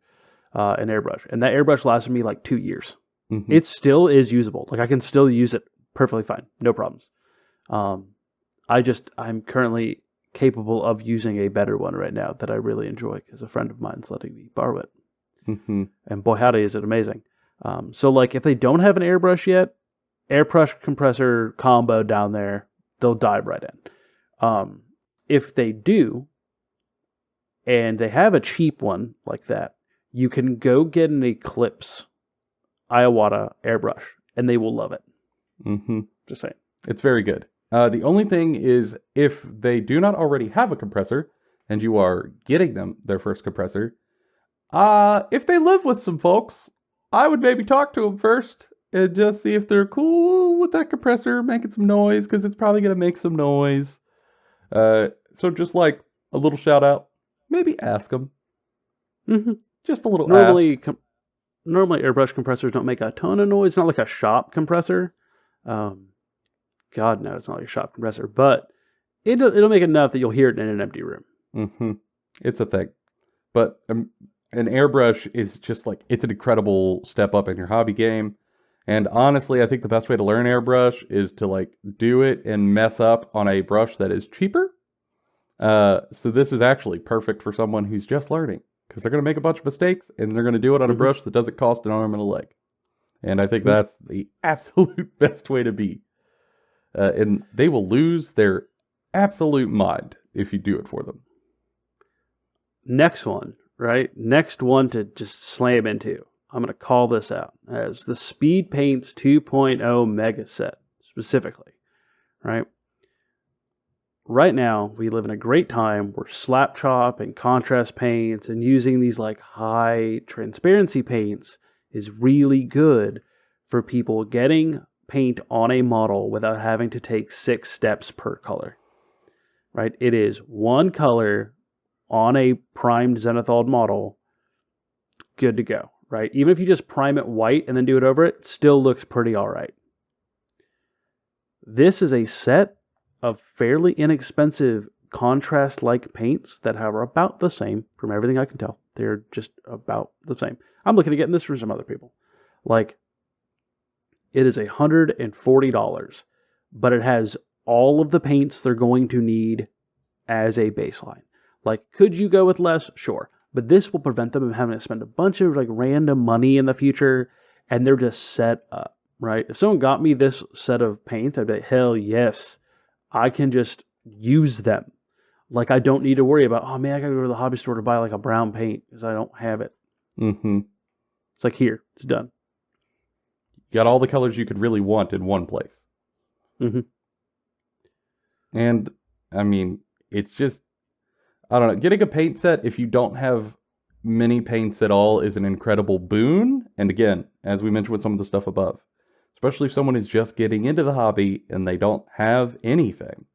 and airbrush. And that airbrush lasted me like 2 years. It still is usable. Like, I can still use it perfectly fine. No problems. I'm currently capable of using a better one right now that I really enjoy because a friend of mine's letting me borrow it. Mm-hmm. And boy, howdy, is it amazing. So, like, if they don't have an airbrush yet, airbrush compressor combo down there, they'll dive right in. If they do, and they have a cheap one like that, you can go get an Eclipse Iwata airbrush, and they will love it. Mm-hmm. Just saying. It's very good. The only thing is, if they do not already have a compressor, and you are getting them their first compressor, if they live with some folks, I would maybe talk to them first and just see if they're cool with that compressor making some noise, because it's probably going to make some noise. So just like a little shout out, maybe ask them. Mm-hmm. Just a little normally airbrush compressors don't make a ton of noise. It's not like a shop compressor. God, no, it's not like a shop compressor, but it'll make enough that you'll hear it in an empty room. Mm-hmm. It's a thing. But an airbrush is just like, it's an incredible step up in your hobby game. And honestly, I think the best way to learn airbrush is to like do it and mess up on a brush that is cheaper. So this is actually perfect for someone who's just learning, because they're going to make a bunch of mistakes and they're going to do it on a brush that doesn't cost an arm and a leg. And I think that's the absolute best way to be. And they will lose their absolute mind if you do it for them. Next one, right? Next one to just slam into. I'm going to call this out as the Speed Paints 2.0 Mega Set, specifically, right? Right now, we live in a great time where slap chop and contrast paints and using these like high transparency paints is really good for people getting paint on a model without having to take 6 steps per color, right? It is one color on a primed zenithal model, good to go, right? Even if you just prime it white and then do it over it, still looks pretty all right. This is a set of fairly inexpensive contrast-like paints that are about the same, from everything I can tell. They're just about the same. I'm looking at getting this for some other people. Like, it is $140, but it has all of the paints they're going to need as a baseline. Like, could you go with less? Sure. But this will prevent them from having to spend a bunch of like random money in the future, and they're just set up, right? If someone got me this set of paints, I'd be like, hell yes, I can just use them. Like, I don't need to worry about, oh man, I gotta go to the hobby store to buy like a brown paint because I don't have it. Mm-hmm. It's like, here, it's done. You got all the colors you could really want in one place. Mm-hmm. And, I mean, it's just, I don't know, getting a paint set if you don't have many paints at all is an incredible boon. And again, as we mentioned with some of the stuff above, especially if someone is just getting into the hobby and they don't have anything,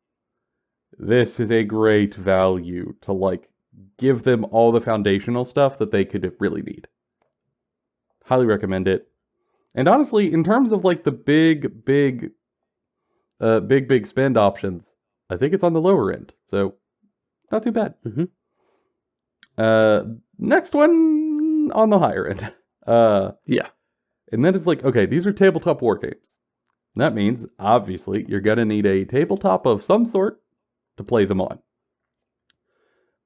this is a great value to like give them all the foundational stuff that they could really need. Highly recommend it. And honestly, in terms of like the big spend options, I think it's on the lower end. So not too bad. Mm-hmm. Next one on the higher end. Yeah. And then it's like, okay, these are tabletop war games. That means, obviously, you're going to need a tabletop of some sort to play them on.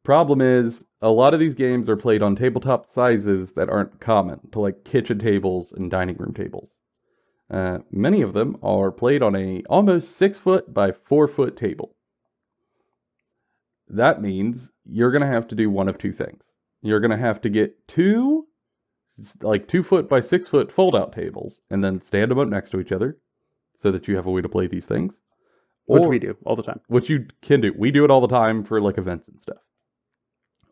Problem is, a lot of these games are played on tabletop sizes that aren't common, to like kitchen tables and dining room tables. Many of them are played on a almost 6 foot by 4 foot table. That means you're going to have to do one of two things. You're going to have to get 2 like 2 foot by 6 foot fold out tables and then stand them up next to each other so that you have a way to play these things. Which we do all the time. Which you can do. We do it all the time for like events and stuff.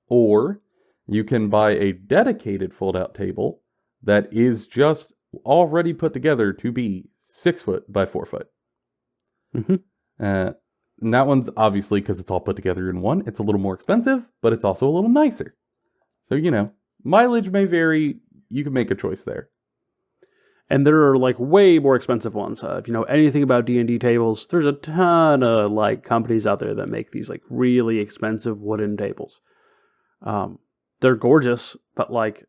Or you can buy a dedicated fold out table that is just already put together to be 6 foot by 4 foot. Mm-hmm. And that one's obviously, because it's all put together in one, it's a little more expensive, but it's also a little nicer. So, you know, mileage may vary. You can make a choice there. And there are like way more expensive ones. If you know anything about D&D tables, there's a ton of like companies out there that make these like really expensive wooden tables. They're gorgeous, but like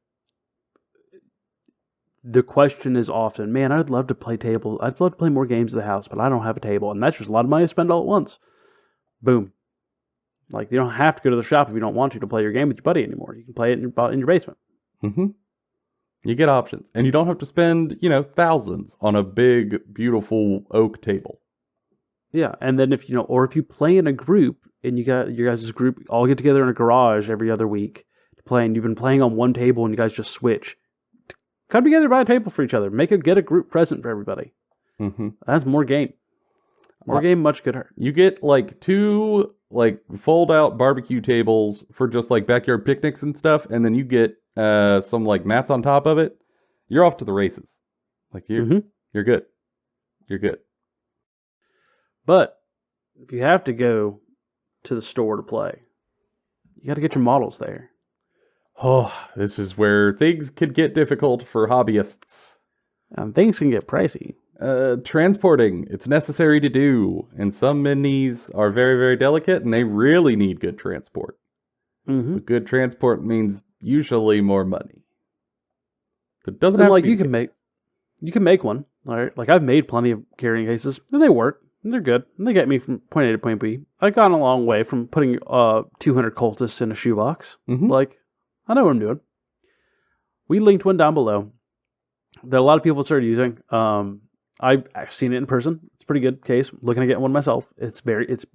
the question is often, man, I'd love to play tables. I'd love to play more games at the house, but I don't have a table. And that's just a lot of money to spend all at once. Boom. Like, you don't have to go to the shop if you don't want to play your game with your buddy anymore. You can play it in your basement. Mm-hmm. You get options. And you don't have to spend, thousands on a big, beautiful oak table. Yeah, and then if you play in a group and you got your guys' group all get together in a garage every other week to play, and you've been playing on one table and you guys just switch, come together, buy a table for each other, get a group present for everybody. Mm-hmm. That's more game. More game, much gooder. You get like 2 fold out barbecue tables for just like backyard picnics and stuff, and then you get some like mats on top of it. You're off to the races. Like you're good. You're good. But if you have to go to the store to play, you got to get your models there. Oh, this is where things could get difficult for hobbyists. Things can get pricey. Transporting, it's necessary to do, and some minis are very, very delicate, and they really need good transport. Mm-hmm. But good transport means usually more money. It doesn't And have like to be you can make one. All right, like I've made plenty of carrying cases, and they work, and they're good, and they get me from point A to point B. I've gone a long way from putting 200 cultists in a shoebox. Mm-hmm. Like, I know what I'm doing. We linked one down below that a lot of people started using. I've seen it in person. It's a pretty good case. Looking to get one myself. It's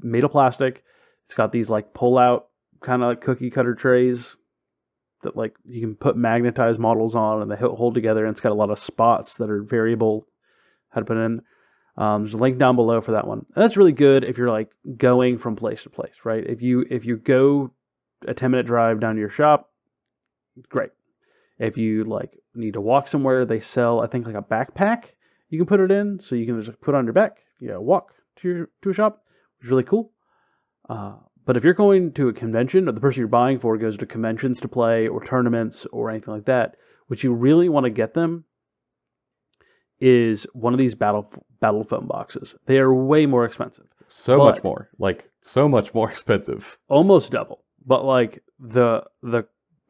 made of plastic. It's got these like pull out kind of like cookie cutter trays that like you can put magnetized models on, and they hold together. And it's got a lot of spots that are variable how to put it in. There's a link down below for that one. And that's really good if you're like going from place to place, right? If you go a 10-minute drive down to your shop, great. If you like need to walk somewhere, they sell I think like a backpack. You can put it in, so you can just put it on your back. Walk to a shop, which is really cool. But if you're going to a convention, or the person you're buying for goes to conventions to play, or tournaments, or anything like that, what you really want to get them is one of these battle foam boxes. They are way more expensive. So much more expensive. Almost double. But like the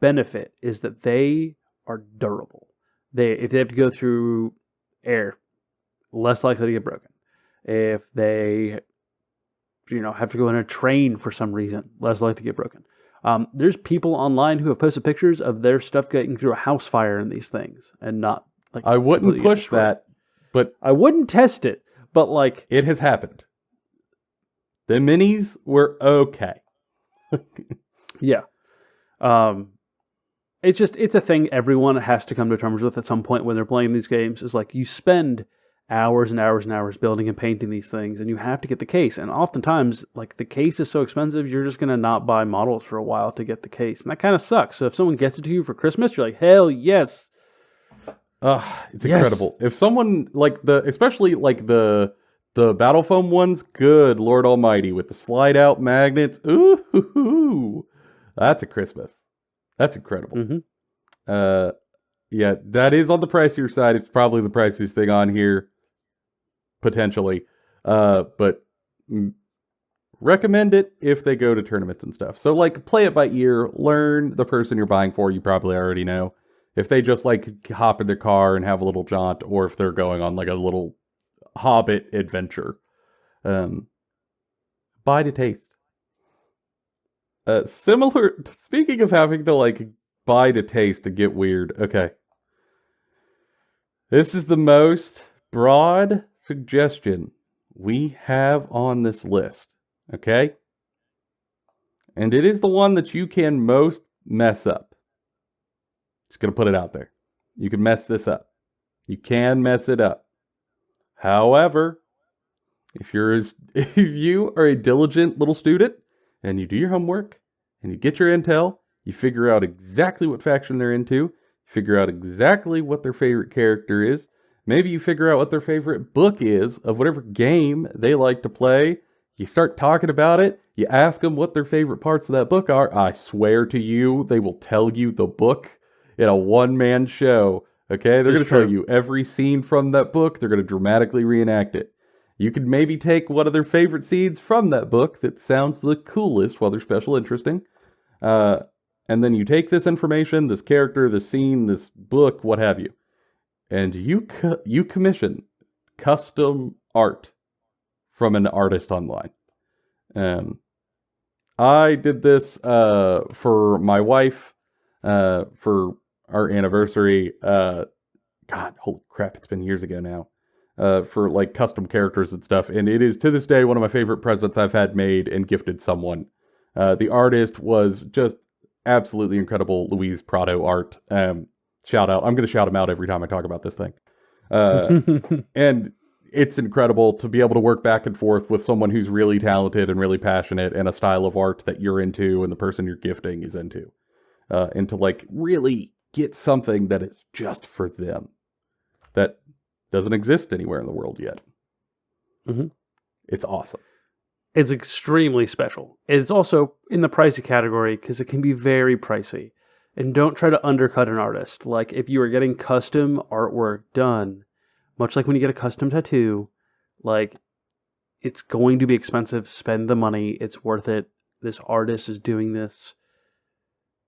benefit is that they are durable. If they have to go through air, less likely to get broken. If they, have to go in a train for some reason, less likely to get broken. There's people online who have posted pictures of their stuff getting through a house fire in these things and not like. I wouldn't push that, but I wouldn't test it, but like it has happened. The minis were okay. Yeah. It's a thing everyone has to come to terms with at some point when they're playing these games. Is like you spend hours and hours and hours building and painting these things, and you have to get the case. And oftentimes, like the case is so expensive, you're just gonna not buy models for a while to get the case, and that kind of sucks. So if someone gets it to you for Christmas, you're like, hell yes. It's incredible. If someone especially the battle foam ones, good Lord Almighty, with the slide out magnets, ooh, that's a Christmas. That's incredible. Mm-hmm. Yeah, that is on the pricier side. It's probably the priciest thing on here, potentially. But recommend it if they go to tournaments and stuff. So, play it by ear. Learn the person you're buying for. You probably already know. If they just, hop in their car and have a little jaunt, or if they're going on, a little Hobbit adventure. Buy to taste. Speaking of having to, buy to taste to get weird. Okay. This is the most broad suggestion we have on this list. Okay? And it is the one that you can most mess up. Just gonna put it out there. You can mess this up. You can mess it up. However, if you are a diligent little student and you do your homework and you get your intel, you figure out exactly what faction they're into, figure out exactly what their favorite character is, maybe you figure out what their favorite book is of whatever game they like to play, you start talking about it, you ask them what their favorite parts of that book are, I swear to you, they will tell you the book in a one-man show. Okay, they're going to tell you every scene from that book. They're going to dramatically reenact it. You could maybe take one of their favorite scenes from that book that sounds the coolest while they're special interesting. And then you take this information, this character, this scene, this book, what have you, and you commission custom art from an artist online. I did this for my wife for our anniversary. God, holy crap, it's been years ago now. For like custom characters and stuff, and it is to this day one of my favorite presents I've had made and gifted someone. The artist was just absolutely incredible, Louise Prado art. Shout out! I'm going to shout him out every time I talk about this thing. And it's incredible to be able to work back and forth with someone who's really talented and really passionate and a style of art that you're into and the person you're gifting is into, and to like really get something that is just for them, that doesn't exist anywhere in the world yet. Mm-hmm. It's awesome. It's extremely special. It's also in the pricey category because it can be very pricey. And don't try to undercut an artist. Like if you are getting custom artwork done, much like when you get a custom tattoo, like it's going to be expensive. Spend the money. It's worth it. This artist is doing this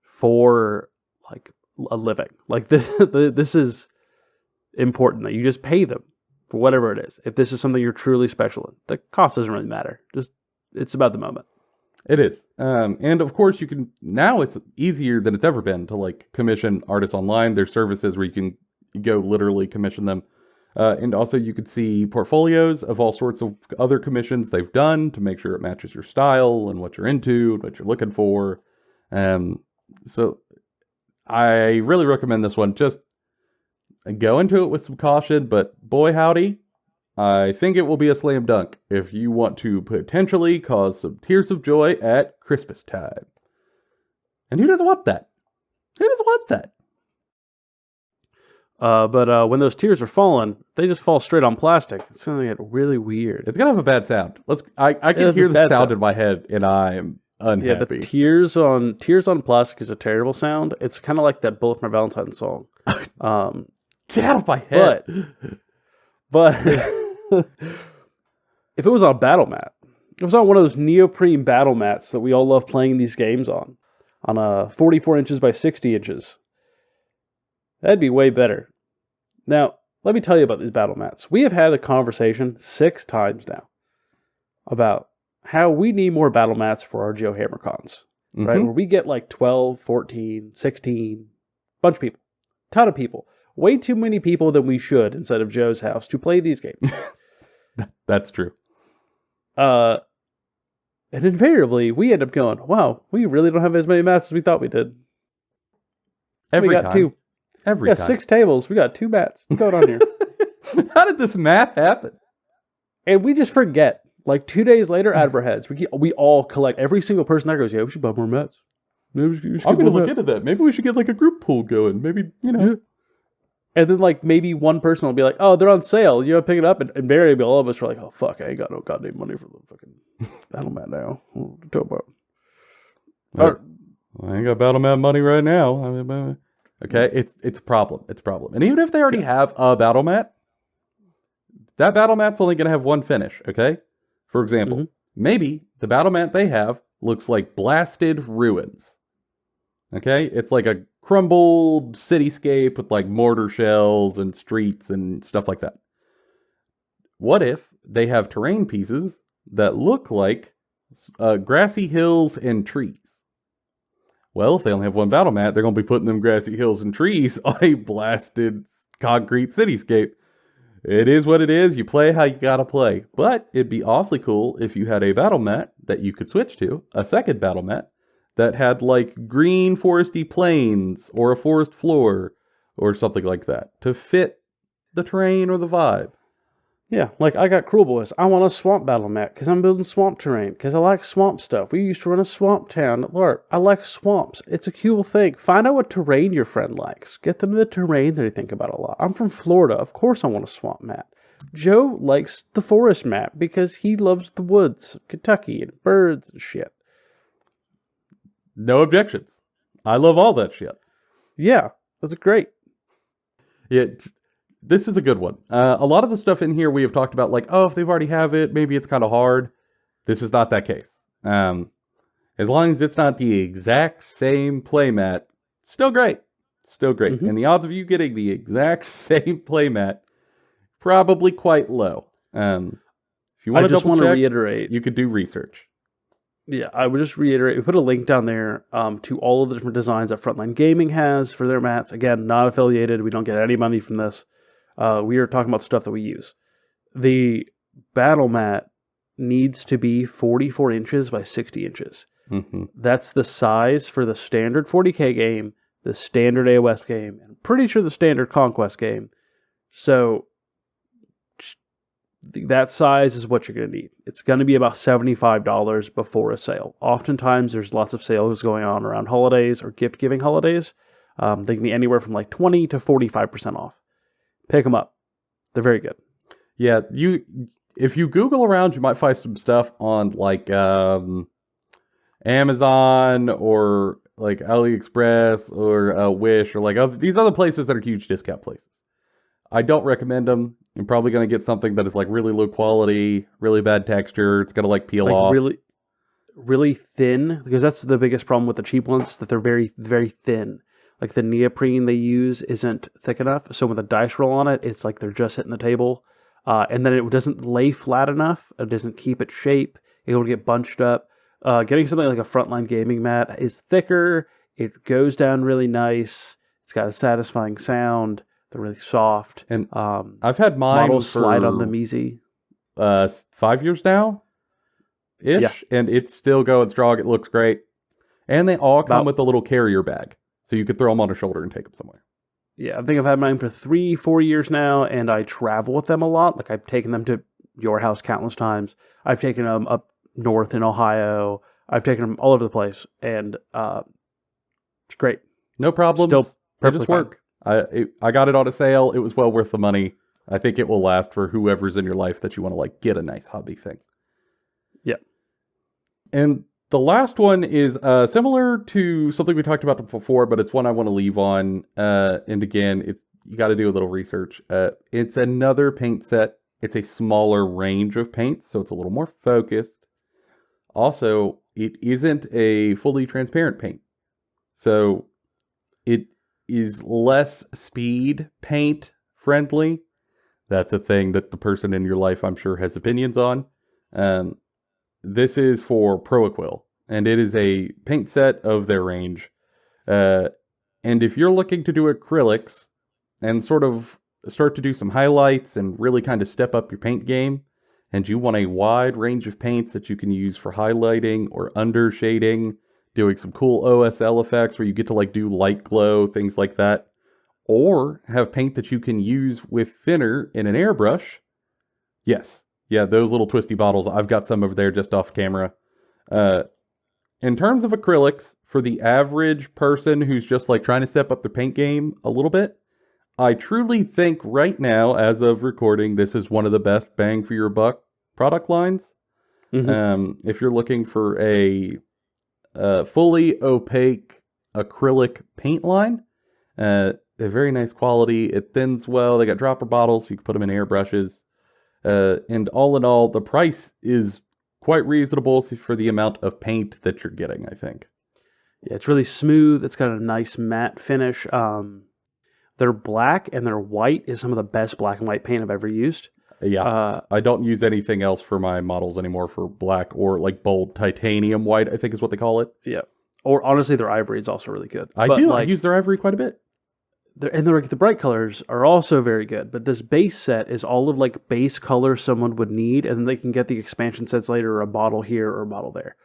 for like a living. Like this is important that you just pay them for whatever it is. If this is something you're truly special in, the cost doesn't really matter. Just it's about the moment. It is. And of course you can, now it's easier than it's ever been to like commission artists online. There's services where you can go literally commission them. And also you could see portfolios of all sorts of other commissions they've done to make sure it matches your style and what you're into and what you're looking for. So I really recommend this one. Just go into it with some caution, but boy howdy, I think it will be a slam dunk if you want to potentially cause some tears of joy at Christmas time. And who doesn't want that? Who doesn't want that? But when those tears are falling, they just fall straight on plastic. It's going to get really weird. It's going to have a bad sound. I can hear the sound in my head, and I'm unhappy. Yeah, the tears on plastic is a terrible sound. It's kind of like that Bullet for My Valentine song. Get out of my head. But if it was on a battle mat, if it was on one of those neoprene battle mats that we all love playing these games on a 44 inches by 60 inches, that'd be way better. Now, let me tell you about these battle mats. We have had a conversation 6 times now about how we need more battle mats for our Joe Hammer cons, right? Where we get like 12, 14, 16, bunch of people, ton of people. Way too many people than we should inside of Joe's house to play these games. That's true. And invariably, we end up going, wow, we really don't have as many mats as we thought we did. Every we got time. 2. Every time. 6 tables. We got 2 mats. What's going on here? How did this math happen? And we just forget. Like 2 days later, out of our heads, we all collect. Every single person there goes, yeah, we should buy more mats. Maybe we should I'm going to look into that. Maybe we should get like a group pool going. Maybe, Yeah. And then, like, maybe one person will be like, oh, they're on sale. You know, pick it up. And invariably, all of us are like, oh, fuck, I ain't got no goddamn money for the fucking battle mat now. What are you talking about? I ain't got battle mat money right now. Okay, it's a problem. It's a problem. And even if they already have a battle mat, that battle mat's only going to have one finish, okay? For example, maybe the battle mat they have looks like blasted ruins. Okay? It's like a crumbled cityscape with like mortar shells and streets and stuff like that. What if they have terrain pieces that look like grassy hills and trees? Well, if they only have one battle mat, they're going to be putting them grassy hills and trees on a blasted concrete cityscape. It is what it is. You play how you gotta play. But it'd be awfully cool if you had a battle mat that you could switch to, a second battle mat, that had like green foresty plains or a forest floor or something like that to fit the terrain or the vibe. Yeah, like I got Cruel Boys. I want a swamp battle mat because I'm building swamp terrain because I like swamp stuff. We used to run a swamp town at LARP. I like swamps. It's a cool thing. Find out what terrain your friend likes. Get them the terrain that they think about a lot. I'm from Florida. Of course I want a swamp mat. Joe likes the forest mat because he loves the woods, Kentucky, and birds and shit. No objections. I love all that shit. Yeah, that's great. Yeah, this is a good one. A lot of the stuff in here we have talked about, like, oh, if they've already have it, maybe it's kind of hard. This is not that case. As long as it's not the exact same playmat, still great. Still great. And the odds of you getting the exact same playmat, probably quite low. If you want I to just want to check, reiterate. you could do research. Yeah, I would just reiterate, we put a link down there to all of the different designs that Frontline Gaming has for their mats. Again, not affiliated. We don't get any money from this. We are talking about stuff that we use. The battle mat needs to be 44 inches by 60 inches. Mm-hmm. That's the size for the standard 40K game, the standard AOS game, and I'm pretty sure the standard Conquest game. So that size is what you're going to need. It's going to be about $75 before a sale. Oftentimes, there's lots of sales going on around holidays or gift-giving holidays. They can be anywhere from like 20 to 45% off. Pick them up. They're very good. Yeah, if you Google around, you might find some stuff on like Amazon or like AliExpress or Wish or like these other places that are huge discount places. I don't recommend them. You're probably going to get something that is like really low quality, really bad texture. It's going to like peel off. Really, really thin, because that's the biggest problem with the cheap ones, that they're very, very thin. Like the neoprene they use isn't thick enough. So when the dice roll on it, it's like they're just hitting the table. And then it doesn't lay flat enough. It doesn't keep its shape. It will get bunched up. Getting something like a Frontline Gaming mat is thicker. It goes down really nice. It's got a satisfying sound. They're really soft. And I've had mine models for, slide on them easy. 5 years now, ish, Yeah. and it's still going strong. It looks great, and they all come with a little carrier bag, so you could throw them on a shoulder and take them somewhere. Yeah, I think I've had mine for 3-4 years now, and I travel with them a lot. Like I've taken them to your house countless times. I've taken them up north in Ohio. I've taken them all over the place, and it's great. No problems. Still They perfectly just work. I got it on a sale. It was well worth the money. I think it will last for whoever's in your life that you want to like get a nice hobby thing. Yeah. And the last one is similar to something we talked about before, but it's one I want to leave on. And again, you got to do a little research. It's another paint set. It's a smaller range of paints, so it's a little more focused. Also, it isn't a fully transparent paint. So it is less speed paint friendly. That's a thing that the person in your life, I'm sure, has opinions on. This is for Proaquil, and it is a paint set of their range. And if you're looking to do acrylics and sort of start to do some highlights and really kind of step up your paint game, and you want a wide range of paints that you can use for highlighting or under shading, doing some cool OSL effects where you get to like do light glow, things like that, or have paint that you can use with thinner in an airbrush. Yes. Yeah, those little twisty bottles. I've got some over there just off camera. In terms of acrylics, for the average person who's just like trying to step up the paint game a little bit, I truly think right now, as of recording, this is one of the best bang for your buck product lines. Mm-hmm. If you're looking for a fully opaque acrylic paint line, they're very nice quality. It thins well. They got dropper bottles, so you can put them in airbrushes. And all in all, the price is quite reasonable for the amount of paint that you're getting, I think. Yeah, it's really smooth. It's got a nice matte finish. Their black and their white is some of the best black and white paint I've ever used. Yeah, I don't use anything else for my models anymore for black or like bold titanium white, I think is what they call it. Yeah. Or honestly, their ivory is also really good. I use their ivory quite a bit. And the bright colors are also very good. But this base set is all of like base colors someone would need, and then they can get the expansion sets later, or a bottle here or a bottle there.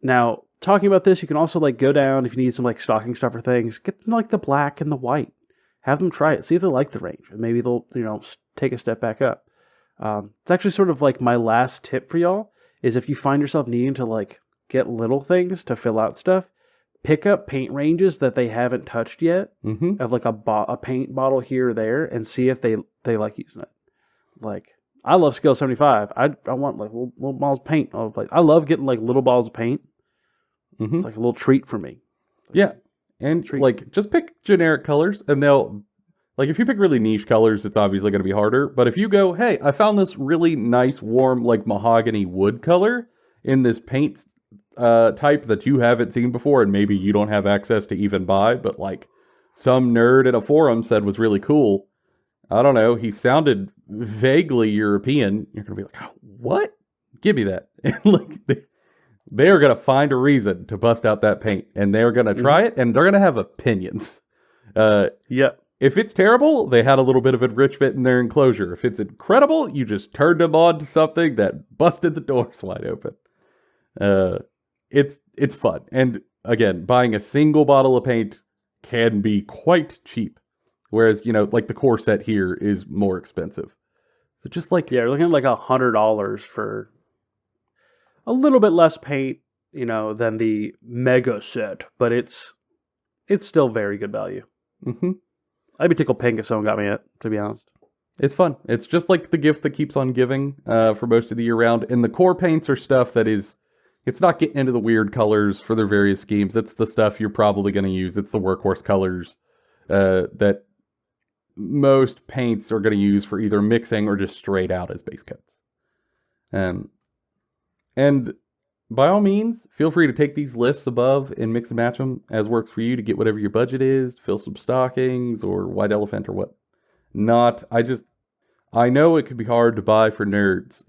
Now, talking about this, you can also like go down if you need some like stocking stuffer things. Get them like the black and the white. Have them try it. See if they like the range, and maybe they'll take a step back up. It's actually sort of like my last tip for y'all is if you find yourself needing to like get little things to fill out stuff, pick up paint ranges that they haven't touched yet, of like a paint bottle here or there, and see if they like using it. Like, I love Scale 75. I want like little bottles of paint. I love getting like little bottles of paint. It's like a little treat for me. Yeah. And like, just pick generic colors, and they'll, like, if you pick really niche colors, it's obviously going to be harder. But if you go, hey, I found this really nice, warm, like mahogany wood color in this paint type that you haven't seen before, and maybe you don't have access to even buy, but like some nerd in a forum said was really cool. I don't know. He sounded vaguely European. You're going to be like, oh, what? Give me that. And like, They are going to find a reason to bust out that paint, and they're going to try it, and they're going to have opinions. Yep. If it's terrible, they had a little bit of enrichment in their enclosure. If it's incredible, you just turned them on to something that busted the doors wide open. It's fun. And again, buying a single bottle of paint can be quite cheap. Whereas, like the core set here is more expensive. So just like... Yeah, you're looking at like $100 for a little bit less paint, than the mega set. But it's still very good value. Mm-hmm. I'd be tickled pink if someone got me it, to be honest. It's fun. It's just like the gift that keeps on giving for most of the year round. And the core paints are stuff that is... It's not getting into the weird colors for their various schemes. It's the stuff you're probably going to use. It's the workhorse colors that most paints are going to use for either mixing or just straight out as base coats. And by all means, feel free to take these lists above and mix and match them as works for you to get whatever your budget is, fill some stockings or white elephant or what not. I know it could be hard to buy for nerds.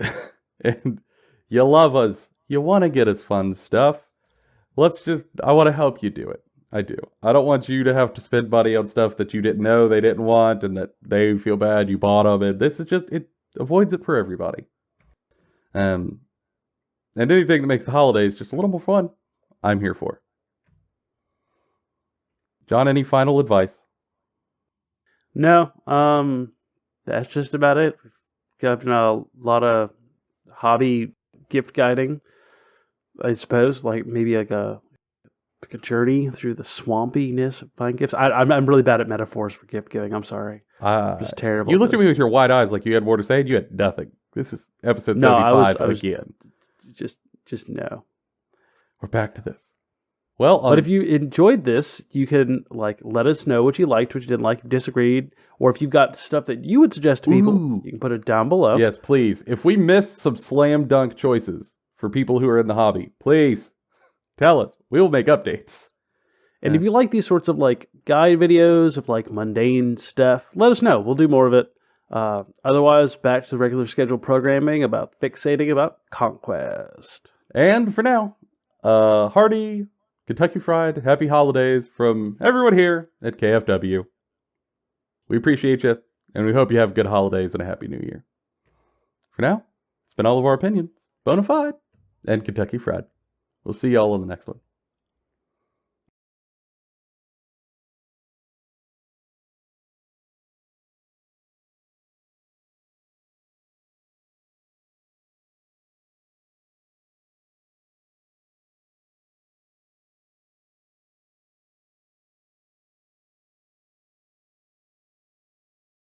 And you love us. You want to get us fun stuff. I want to help you do it. I do. I don't want you to have to spend money on stuff that you didn't know they didn't want and that they feel bad you bought them. And this is just, it avoids it for everybody. And anything that makes the holidays just a little more fun, I'm here for. John, any final advice? No, that's just about it. We've gotten a lot of hobby gift guiding, I suppose, like maybe like a journey through the swampiness of buying gifts. I'm really bad at metaphors for gift giving. I'm sorry. I'm just terrible. You looked at me with your wide eyes like you had more to say, and you had nothing. This is episode 75 again. Just no. We're back to this. Well, but if you enjoyed this, you can let us know what you liked, what you didn't like, if you disagreed, or if you've got stuff that you would suggest to people, you can put it down below. Yes, please. If we missed some slam dunk choices for people who are in the hobby, please tell us. We will make updates. And if you like these sorts of guide videos of mundane stuff, let us know. We'll do more of it. Otherwise, back to the regular scheduled programming about fixating about Conquest. And for now, hearty Kentucky Fried Happy Holidays from everyone here at KFW. We appreciate you, and we hope you have good holidays and a Happy New Year. For now, it's been all of our opinions, bona fide, and Kentucky Fried. We'll see y'all on the next one.